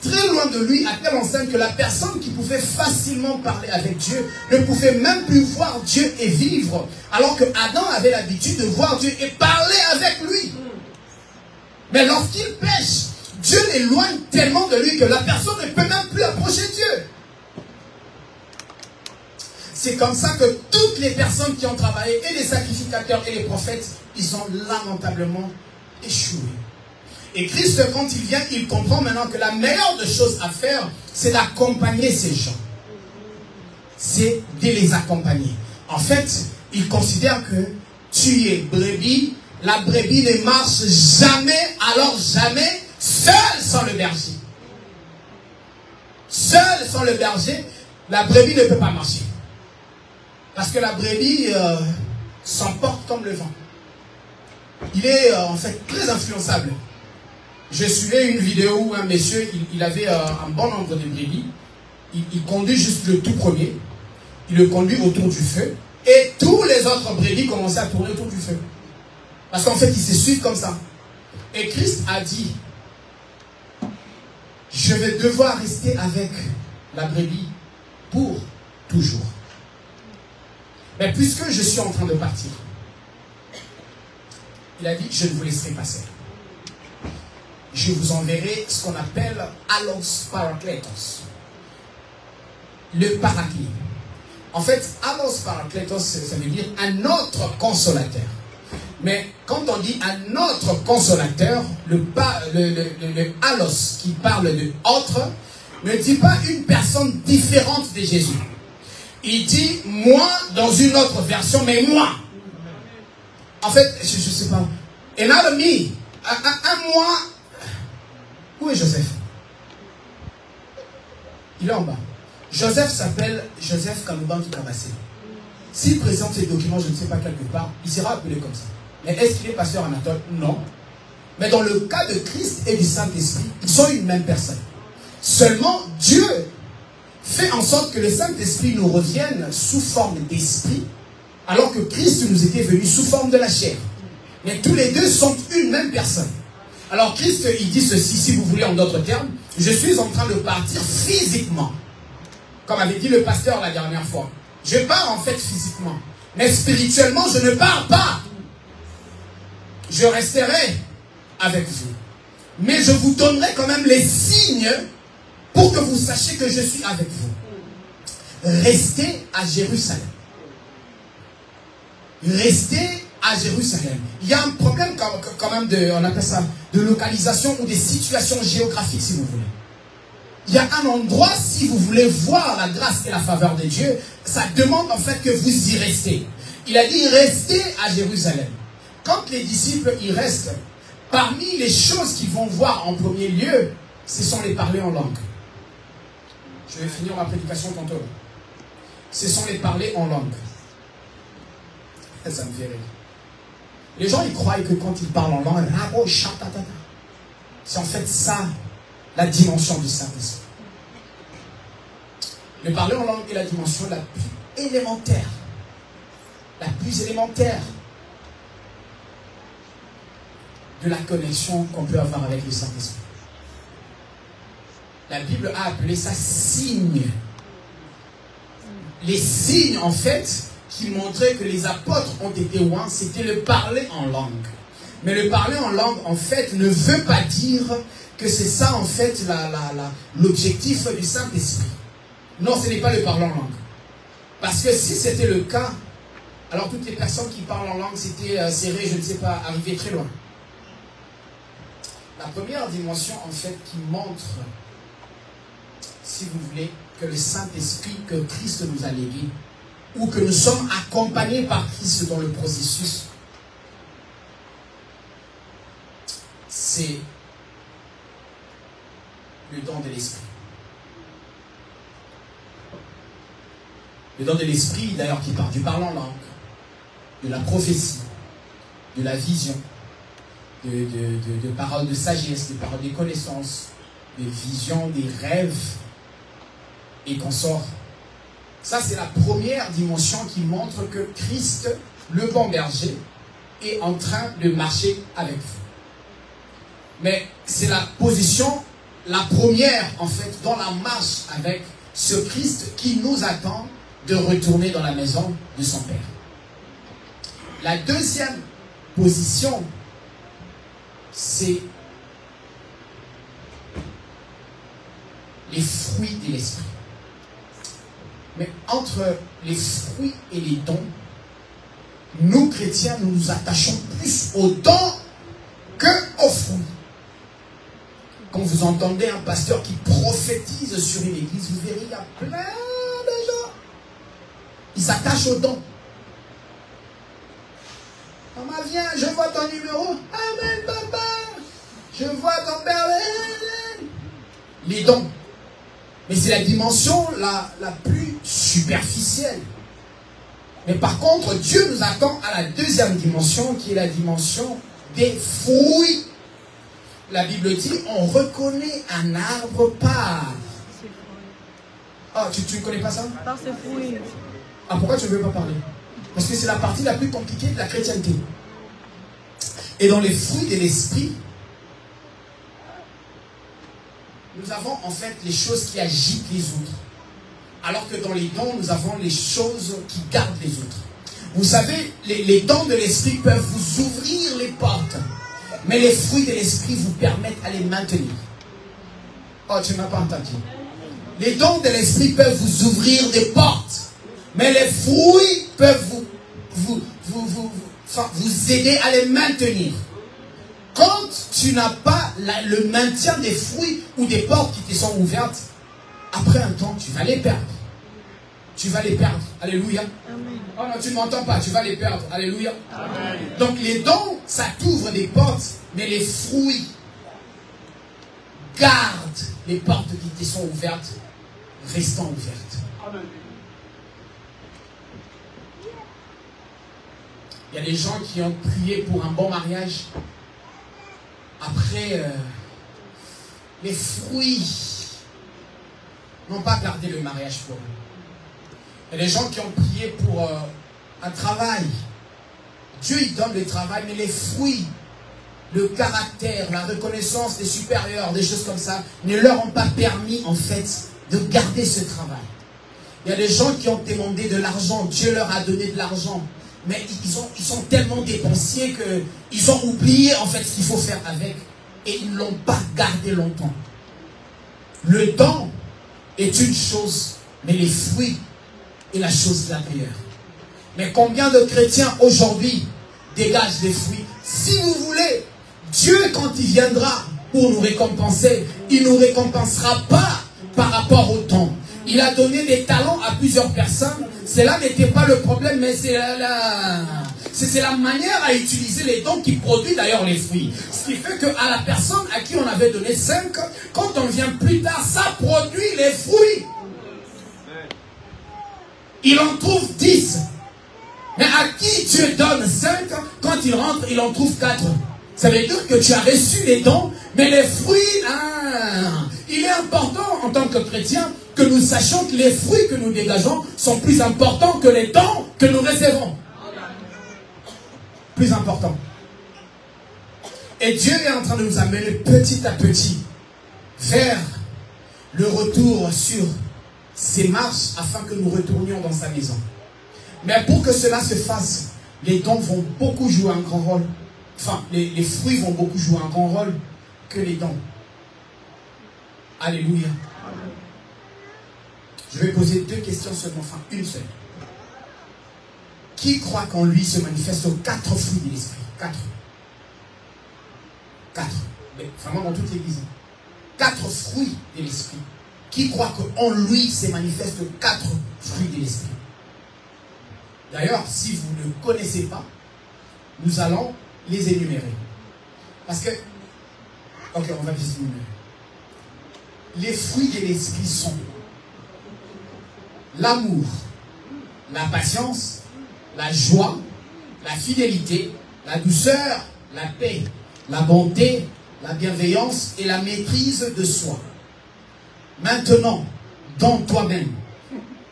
Très loin de lui, à telle enseigne que la personne qui pouvait facilement parler avec Dieu ne pouvait même plus voir Dieu et vivre. Alors que Adam avait l'habitude de voir Dieu et parler avec lui. Mais lorsqu'il pêche, Dieu l'éloigne tellement de lui que la personne ne peut même plus approcher Dieu. C'est comme ça que toutes les personnes qui ont travaillé, et les sacrificateurs et les prophètes, ils ont lamentablement échoué. Et Christ, quand il vient, il comprend maintenant que la meilleure des choses à faire, c'est d'accompagner ces gens. C'est de les accompagner. En fait, il considère que tu es brebis, la brebis ne marche jamais, alors jamais, seule sans le berger. Seule sans le berger, la brebis ne peut pas marcher. Parce que la brebis s'emporte comme le vent. Il est en fait très influençable. Je suivais une vidéo où un monsieur, il avait un bon nombre de brebis. Il conduit juste le tout premier. Il le conduit autour du feu. Et tous les autres brebis commençaient à tourner autour du feu. Parce qu'en fait, ils se suivent comme ça. Et Christ a dit, je vais devoir rester avec la brebis pour toujours. Mais puisque je suis en train de partir, il a dit, je ne vous laisserai pas seul. Je vous enverrai ce qu'on appelle Allos Parakletos. Le paraclet. En fait, Allos Parakletos, ça veut dire un autre consolateur. Mais quand on dit un autre consolateur, le Allos qui parle de autre, ne dit pas une personne différente de Jésus. Il dit moi dans une autre version, mais moi. En fait, je ne sais pas. Another me. Un moi. Où est Joseph? Il est en bas. Joseph s'appelle Joseph Kalouban Kikabassé. S'il présente ses documents, je ne sais pas quelque part, il sera appelé comme ça. Mais est-ce qu'il est pasteur Anatole? Non. Mais dans le cas de Christ et du Saint-Esprit, ils sont une même personne. Seulement, Dieu fait en sorte que le Saint-Esprit nous revienne sous forme d'esprit, alors que Christ nous était venu sous forme de la chair. Mais tous les deux sont une même personne. Alors Christ, il dit ceci, si vous voulez en d'autres termes, je suis en train de partir physiquement. Comme avait dit le pasteur la dernière fois. Je pars en fait physiquement. Mais spirituellement, je ne pars pas. Je resterai avec vous. Mais je vous donnerai quand même les signes pour que vous sachiez que je suis avec vous. Restez à Jérusalem. Restez à Jérusalem. Il y a un problème quand même de, on appelle ça, de localisation ou des situations géographiques si vous voulez. Il y a un endroit, si vous voulez voir la grâce et la faveur de Dieu, ça demande en fait que vous y restez. Il a dit restez à Jérusalem. Quand les disciples y restent, parmi les choses qu'ils vont voir en premier lieu, ce sont les parler en langue. Je vais finir ma prédication tantôt. Ce sont les parler en langue. Ça me fait rire. Les gens, ils croient que quand ils parlent en langue, c'est en fait ça, la dimension du Saint-Esprit. Le parler en langue est la dimension la plus élémentaire. La plus élémentaire de la connexion qu'on peut avoir avec le Saint-Esprit. La Bible a appelé ça signe. Les signes, en fait, qui montraient que les apôtres ont été oints, c'était le parler en langue. Mais le parler en langue, en fait, ne veut pas dire que c'est ça, en fait, l'objectif du Saint-Esprit. Non, ce n'est pas le parler en langue. Parce que si c'était le cas, alors toutes les personnes qui parlent en langue, c'était serré, je ne sais pas, arrivé très loin. La première dimension, en fait, qui montre, si vous voulez, que le Saint-Esprit que Christ nous a légué, ou que nous sommes accompagnés par Christ dans le processus, c'est le don de l'Esprit. Le don de l'Esprit, d'ailleurs, qui part du parler en langue, de la prophétie, de la vision, de paroles de sagesse, de paroles de connaissance, de visions, des rêves, et qu'on sort. Ça, c'est la première dimension qui montre que Christ, le bon berger, est en train de marcher avec vous. Mais c'est la position, la première, en fait, dans la marche avec ce Christ qui nous attend de retourner dans la maison de son Père. La deuxième position, c'est les fruits de l'esprit. Mais entre les fruits et les dons, nous chrétiens, nous nous attachons plus aux dons qu'aux fruits. Quand vous entendez un pasteur qui prophétise sur une église, vous verrez, il y a plein de gens. Ils s'attachent aux dons. Maman, viens, je vois ton numéro. Amen, papa. Je vois ton père. Les dons. Mais c'est la dimension la plus superficielle. Mais par contre, Dieu nous attend à la deuxième dimension, qui est la dimension des fruits. La Bible dit, on reconnaît un arbre par... Ah, tu ne connais pas ça? Par ses fruits. Ah, pourquoi tu ne veux pas parler? Parce que c'est la partie la plus compliquée de la chrétienté. Et dans les fruits de l'esprit, nous avons en fait les choses qui agitent les autres. Alors que dans les dons, nous avons les choses qui gardent les autres. Vous savez, les dons de l'esprit peuvent vous ouvrir les portes. Mais les fruits de l'esprit vous permettent à les maintenir. Oh, tu n'as pas entendu. Les dons de l'esprit peuvent vous ouvrir des portes. Mais les fruits peuvent vous aider à les maintenir. Quand tu n'as pas le maintien des fruits ou des portes qui te sont ouvertes, après un temps, tu vas les perdre. Tu vas les perdre. Alléluia. Amen. Oh non, tu ne m'entends pas, tu vas les perdre. Alléluia. Amen. Donc les dons, ça t'ouvre des portes, mais les fruits gardent les portes qui te sont ouvertes, restant ouvertes. Amen. Il y a des gens qui ont prié pour un bon mariage. Après, les fruits n'ont pas gardé le mariage pour eux. Il y a des gens qui ont prié pour un travail. Dieu, il donne le travail, mais les fruits, le caractère, la reconnaissance des supérieurs, des choses comme ça, ne leur ont pas permis, en fait, de garder ce travail. Il y a des gens qui ont demandé de l'argent. Dieu leur a donné de l'argent. Mais ils sont tellement dépensiers qu'ils ont oublié, en fait, ce qu'il faut faire avec. Et ils ne l'ont pas gardé longtemps. Le don est une chose, mais les fruits est la chose la meilleure. Mais combien de chrétiens aujourd'hui dégagent des fruits? Si vous voulez, Dieu, quand il viendra pour nous récompenser, il ne nous récompensera pas par rapport au temps. Il a donné des talents à plusieurs personnes. Cela n'était pas le problème, mais c'est la manière à utiliser les dons qui produit d'ailleurs les fruits. Ce qui fait qu'à la personne à qui on avait donné 5, quand on vient plus tard, ça produit les fruits. Il en trouve 10. Mais à qui Dieu donne 5, quand il rentre, il en trouve 4. Ça veut dire que tu as reçu les dons, mais les fruits, il est important en tant que chrétien que nous sachions que les fruits que nous dégageons sont plus importants que les dons que nous recevons. Plus important. Et Dieu est en train de nous amener petit à petit vers le retour sur ces marches afin que nous retournions dans sa maison. Mais pour que cela se fasse, les dons vont beaucoup jouer un grand rôle. Enfin, les fruits vont beaucoup jouer un grand rôle que les dons. Alléluia. Je vais poser 2 questions seulement, enfin une seule. Qui croit qu'en lui se manifestent 4 fruits de l'esprit? 4. 4. Mais vraiment dans toute l'église. 4 fruits de l'esprit. Qui croit qu'en lui se manifestent 4 fruits de l'esprit? D'ailleurs, si vous ne connaissez pas, nous allons les énumérer. Parce que, ok, on va les énumérer. Les fruits de l'esprit sont l'amour, la patience, la joie, la fidélité, la douceur, la paix, la bonté, la bienveillance et la maîtrise de soi. Maintenant, dans toi-même,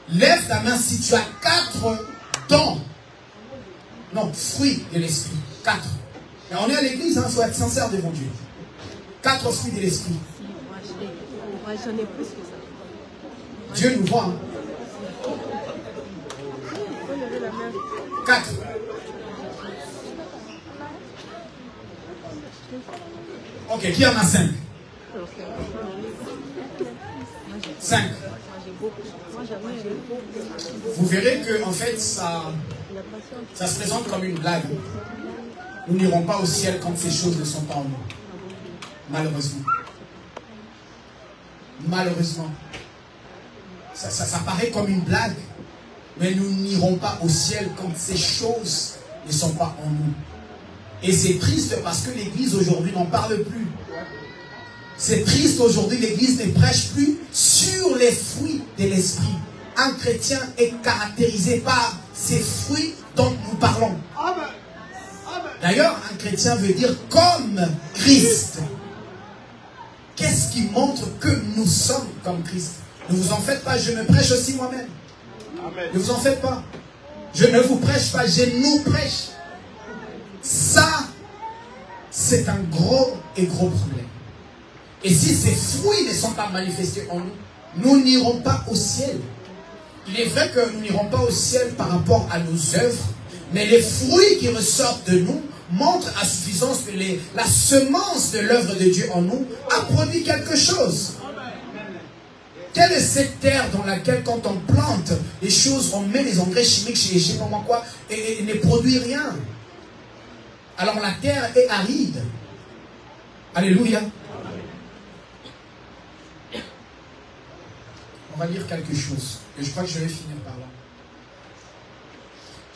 lève ta main si tu as 4 dons. Non, fruits de l'esprit. 4. Et on est à l'église, il faut être sincère devant Dieu. 4 fruits de l'esprit. Dieu nous voit. 4. Ok, qui en a 5? 5. Vous verrez que en fait ça se présente comme une blague. Nous n'irons pas au ciel quand ces choses ne sont pas en nous. Malheureusement. Malheureusement. Ça paraît comme une blague. Mais nous n'irons pas au ciel quand ces choses ne sont pas en nous. Et c'est triste parce que l'Église aujourd'hui n'en parle plus. C'est triste aujourd'hui, l'Église ne prêche plus sur les fruits de l'esprit. Un chrétien est caractérisé par ces fruits dont nous parlons. D'ailleurs, un chrétien veut dire comme Christ. Qu'est-ce qui montre que nous sommes comme Christ? Ne vous en faites pas, je me prêche aussi moi-même. Ne vous en faites pas. Je ne vous prêche pas, je nous prêche. Ça, c'est un gros problème. Et si ces fruits ne sont pas manifestés en nous, nous n'irons pas au ciel. Il est vrai que nous n'irons pas au ciel par rapport à nos œuvres, mais les fruits qui ressortent de nous montrent à suffisance que la semence de l'œuvre de Dieu en nous a produit quelque chose. Quelle est cette terre dans laquelle, quand on plante les choses, on met les engrais chimiques, je sais pas moi quoi, et ne produit rien? Alors la terre est aride. Alléluia. On va lire quelque chose. Et je crois que je vais finir par là.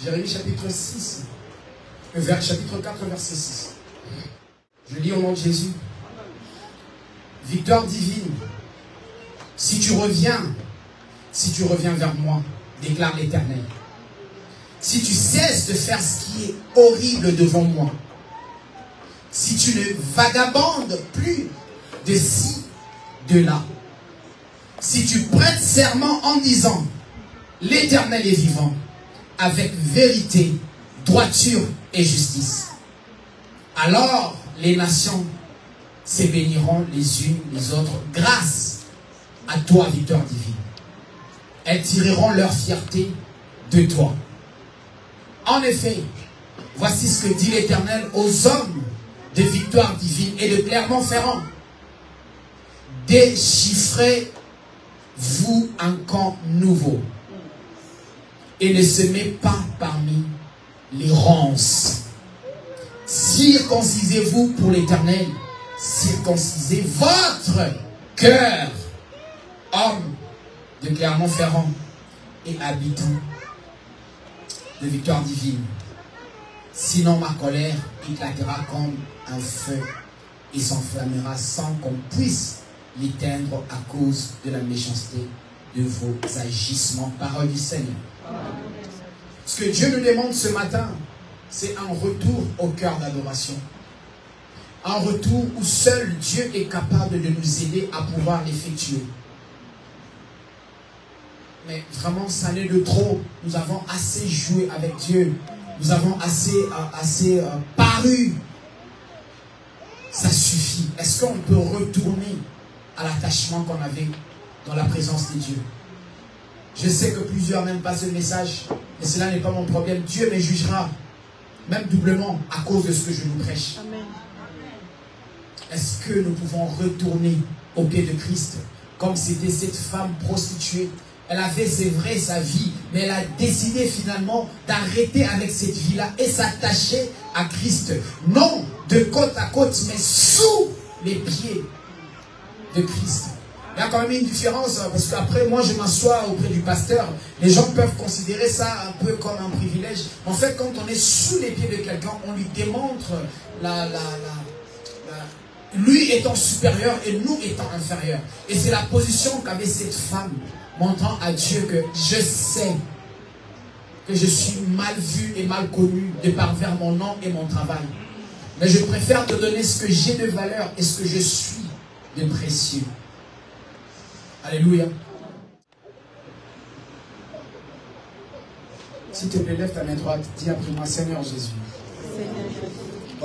Jérémie chapitre 6. Chapitre 4, verset 6. Je lis au nom de Jésus. Victoire divine. Si tu reviens vers moi, déclare l'Éternel. Si tu cesses de faire ce qui est horrible devant moi, si tu ne vagabondes plus de ci, de là, si tu prêtes serment en disant l'Éternel est vivant, avec vérité, droiture et justice, alors les nations se béniront les unes les autres grâce à toi, victoire divine. Elles tireront leur fierté de toi. En effet, voici ce que dit l'Éternel aux hommes de victoire divine et de Clermont-Ferrand. Déchiffrez-vous un camp nouveau et ne semez pas parmi les ronces. Circoncisez-vous pour l'Éternel, circoncisez votre cœur, homme de Clermont-Ferrand et habitants de victoire divine. Sinon ma colère éclatera comme un feu et s'enflammera sans qu'on puisse l'éteindre à cause de la méchanceté de vos agissements. Parole du Seigneur. Ce que Dieu nous demande ce matin, c'est un retour au cœur d'adoration. Un retour où seul Dieu est capable de nous aider à pouvoir l'effectuer. Mais vraiment, ça n'est de trop. Nous avons assez joué avec Dieu. Nous avons assez paru. Ça suffit. Est-ce qu'on peut retourner à l'attachement qu'on avait dans la présence de Dieu? Je sais que plusieurs n'aiment pas ce message, mais cela n'est pas mon problème. Dieu me jugera, même doublement, à cause de ce que je vous prêche. Amen. Est-ce que nous pouvons retourner au pied de Christ, comme c'était cette femme prostituée? Elle avait, c'est vrai, sa vie, mais elle a décidé finalement d'arrêter avec cette vie-là et s'attacher à Christ. Non de côte à côte, mais sous les pieds de Christ. Il y a quand même une différence, parce qu'après, moi, je m'assois auprès du pasteur. Les gens peuvent considérer ça un peu comme un privilège. En fait, quand on est sous les pieds de quelqu'un, on lui démontre lui étant supérieur et nous étant inférieurs. Et c'est la position qu'avait cette femme, montrant à Dieu que je sais que je suis mal vu et mal connu de par vers mon nom et mon travail. Mais je préfère te donner ce que j'ai de valeur et ce que je suis de précieux. Alléluia. S'il te plaît, lève ta main droite. Dis après moi, Seigneur Jésus. Seigneur Jésus.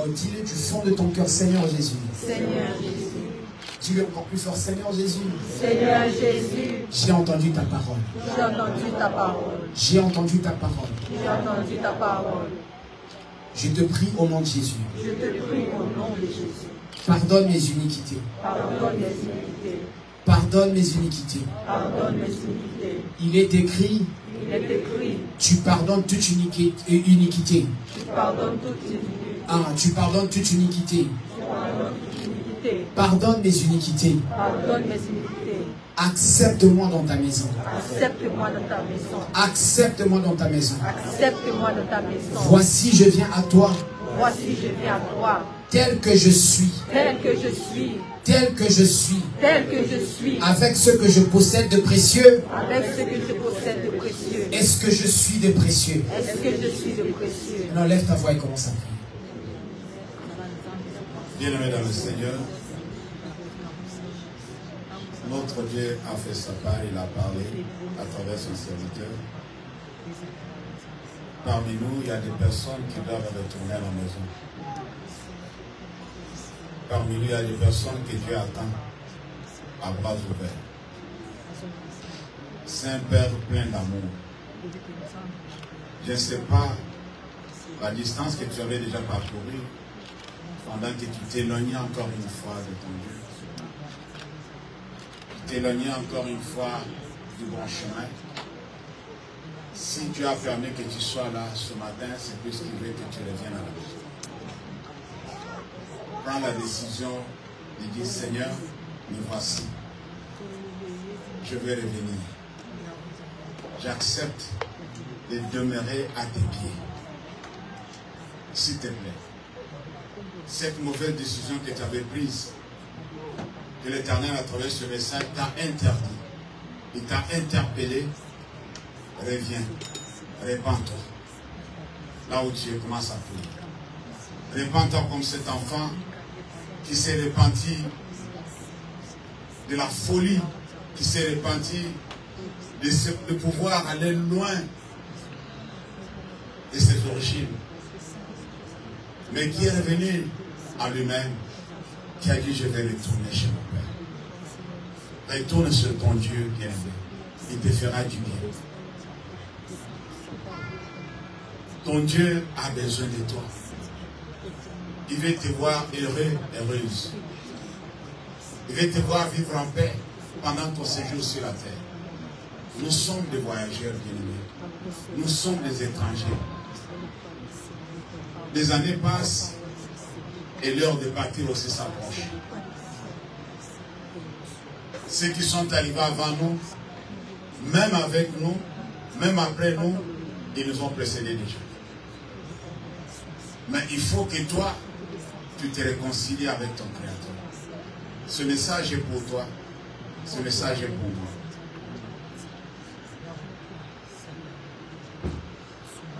Oh, dis-le du fond de ton cœur, Seigneur Jésus. Seigneur Jésus. Dis-le encore plus fort, Seigneur Jésus. Seigneur Jésus. J'ai entendu ta parole. J'ai entendu ta parole. J'ai entendu ta parole. J'ai entendu ta parole. Je te prie au nom de Jésus. Je te prie au nom de Jésus. Pardonne mes iniquités. Pardonne mes iniquités. Pardonne mes iniquités. Pardonne mes iniquités. Il est écrit, Il est écrit. tu pardonnes toute iniquité. Tu pardonnes toute iniquité. Ah, tu pardonnes toute iniquité. Tu pardonnes toute iniquité. Pardonne mes iniquités. Pardonne mes iniquités. Accepte-moi dans ta maison. Accepte-moi dans ta maison. Accepte-moi dans ta maison. Accepte-moi dans ta maison. Voici, je viens à toi, Voici, je viens à toi. tel que je suis. Tel que je suis. Tel que je suis. Tel que je suis. Avec ce que je possède de précieux. Avec ce que je possède de précieux. Est-ce que je suis de précieux? Est-ce que je suis de précieux? Maintenant, lève ta voix et commence à prier. Bien-aimés dans le Seigneur, notre Dieu a fait sa part, il a parlé à travers son serviteur. Parmi nous, il y a des personnes qui doivent retourner à la maison. Parmi nous, il y a des personnes que Dieu attend à bras ouverts. Saint-Père plein d'amour. Je ne sais pas la distance que tu avais déjà parcourue pendant que tu t'éloignais encore une fois de ton Dieu. Tu t'éloignais encore une fois du bon chemin. Si Dieu a permis que tu sois là ce matin, c'est parce qu'il veut que tu reviennes à la maison. Prends la décision de dire, Seigneur, me voici. Je vais revenir. J'accepte de demeurer à tes pieds. S'il te plaît. Cette mauvaise décision que tu avais prise, que l'Éternel à travers ce message t'a interdit, il t'a interpellé, reviens, répands-toi. Là où tu es, commence à prier. Répands-toi comme cet enfant qui s'est repenti de la folie, qui s'est repenti de pouvoir aller loin de ses origines, mais qui est revenu à lui-même, qui a dit, je vais retourner chez mon Père. Retourne sur ton Dieu bien-aimé, il te fera du bien. Ton Dieu a besoin de toi. Il veut te voir heureux, heureuse. Il veut te voir vivre en paix pendant ton séjour sur la terre. Nous sommes des voyageurs bien-aimés. Nous sommes des étrangers. Les années passent et l'heure de partir aussi s'approche. Ceux qui sont arrivés avant nous, même avec nous, même après nous, ils nous ont précédés déjà. Mais il faut que toi, tu te réconcilies avec ton Créateur. Ce message est pour toi. Ce message est pour moi.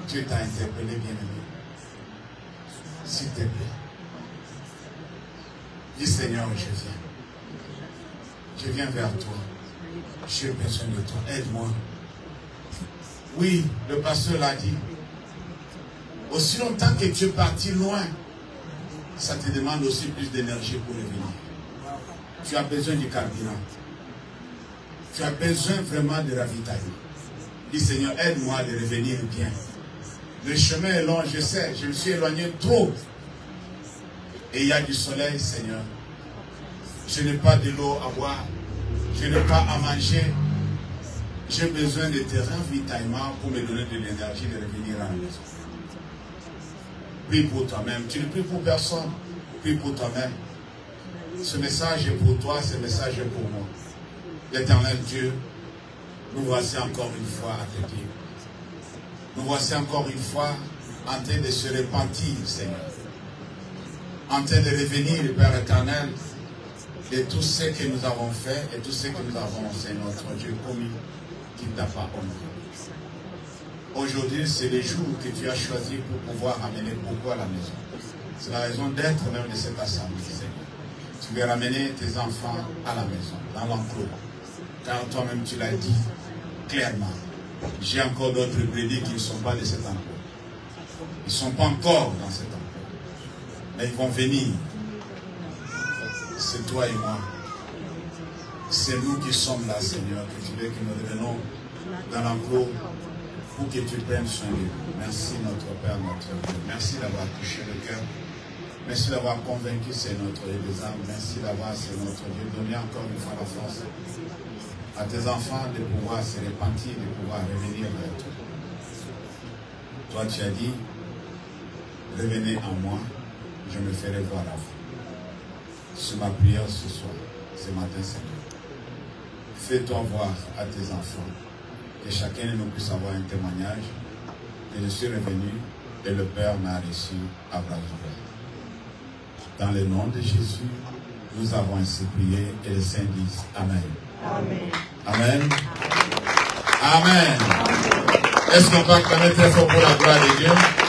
Dieu t'a interpellé, bien-aimé. s'il te plaît. Dis Seigneur, je viens. Je viens vers toi. J'ai besoin de toi. Aide-moi. Oui, le pasteur l'a dit. Aussi longtemps que tu es parti loin, ça te demande aussi plus d'énergie pour revenir. Tu as besoin du carburant. Tu as besoin vraiment de ravitaillement. Dis Seigneur, aide-moi de revenir bien. Le chemin est long, je sais, je me suis éloigné trop. Et il y a du soleil, Seigneur. Je n'ai pas de l'eau à boire. Je n'ai pas à manger. J'ai besoin de tes ravitaillements pour me donner de l'énergie de revenir à la maison. Prie pour toi-même. Tu ne pries pour personne. Prie pour toi-même. Ce message est pour toi, ce message est pour moi. L'Éternel Dieu, nous voici encore une fois à tes pieds. Nous voici encore une fois en train de se repentir, Seigneur. En train de revenir, Père éternel, de tout ce que nous avons fait et tout ce que nous avons, Seigneur, notre Dieu, commis, qui ne t'a pas honoré. Aujourd'hui, c'est le jour que tu as choisi pour pouvoir amener beaucoup à la maison. C'est la raison d'être même de cette assemblée, Seigneur. Tu veux ramener tes enfants à la maison, dans l'enclos. Car toi-même, tu l'as dit clairement. J'ai encore d'autres brebis qui ne sont pas de cet enclos. Ils ne sont pas encore dans cet enclos. Mais ils vont venir. C'est toi et moi. C'est nous qui sommes là, Seigneur, que tu veux que nous revenons dans l'enclos pour que tu prennes soin de nous. Merci notre Père, notre Dieu. Merci d'avoir touché le cœur. Merci d'avoir convaincu, c'est notre Dieu des âmes. Merci d'avoir, c'est notre Dieu, donné encore une fois la force à tes enfants de pouvoir se repentir, de pouvoir revenir vers toi. Toi, tu as dit, revenez en moi, je me ferai voir à vous. C'est ma prière ce soir, ce matin, Seigneur. Fais-toi voir à tes enfants, que chacun de nous puisse avoir un témoignage, que je suis revenu et le Père m'a reçu à bras ouverts. Dans le nom de Jésus, nous avons ainsi prié et les saints disent Amen. Amen. Amen. Amen. Est-ce qu'on peut acclamer très fort pour la gloire de Dieu?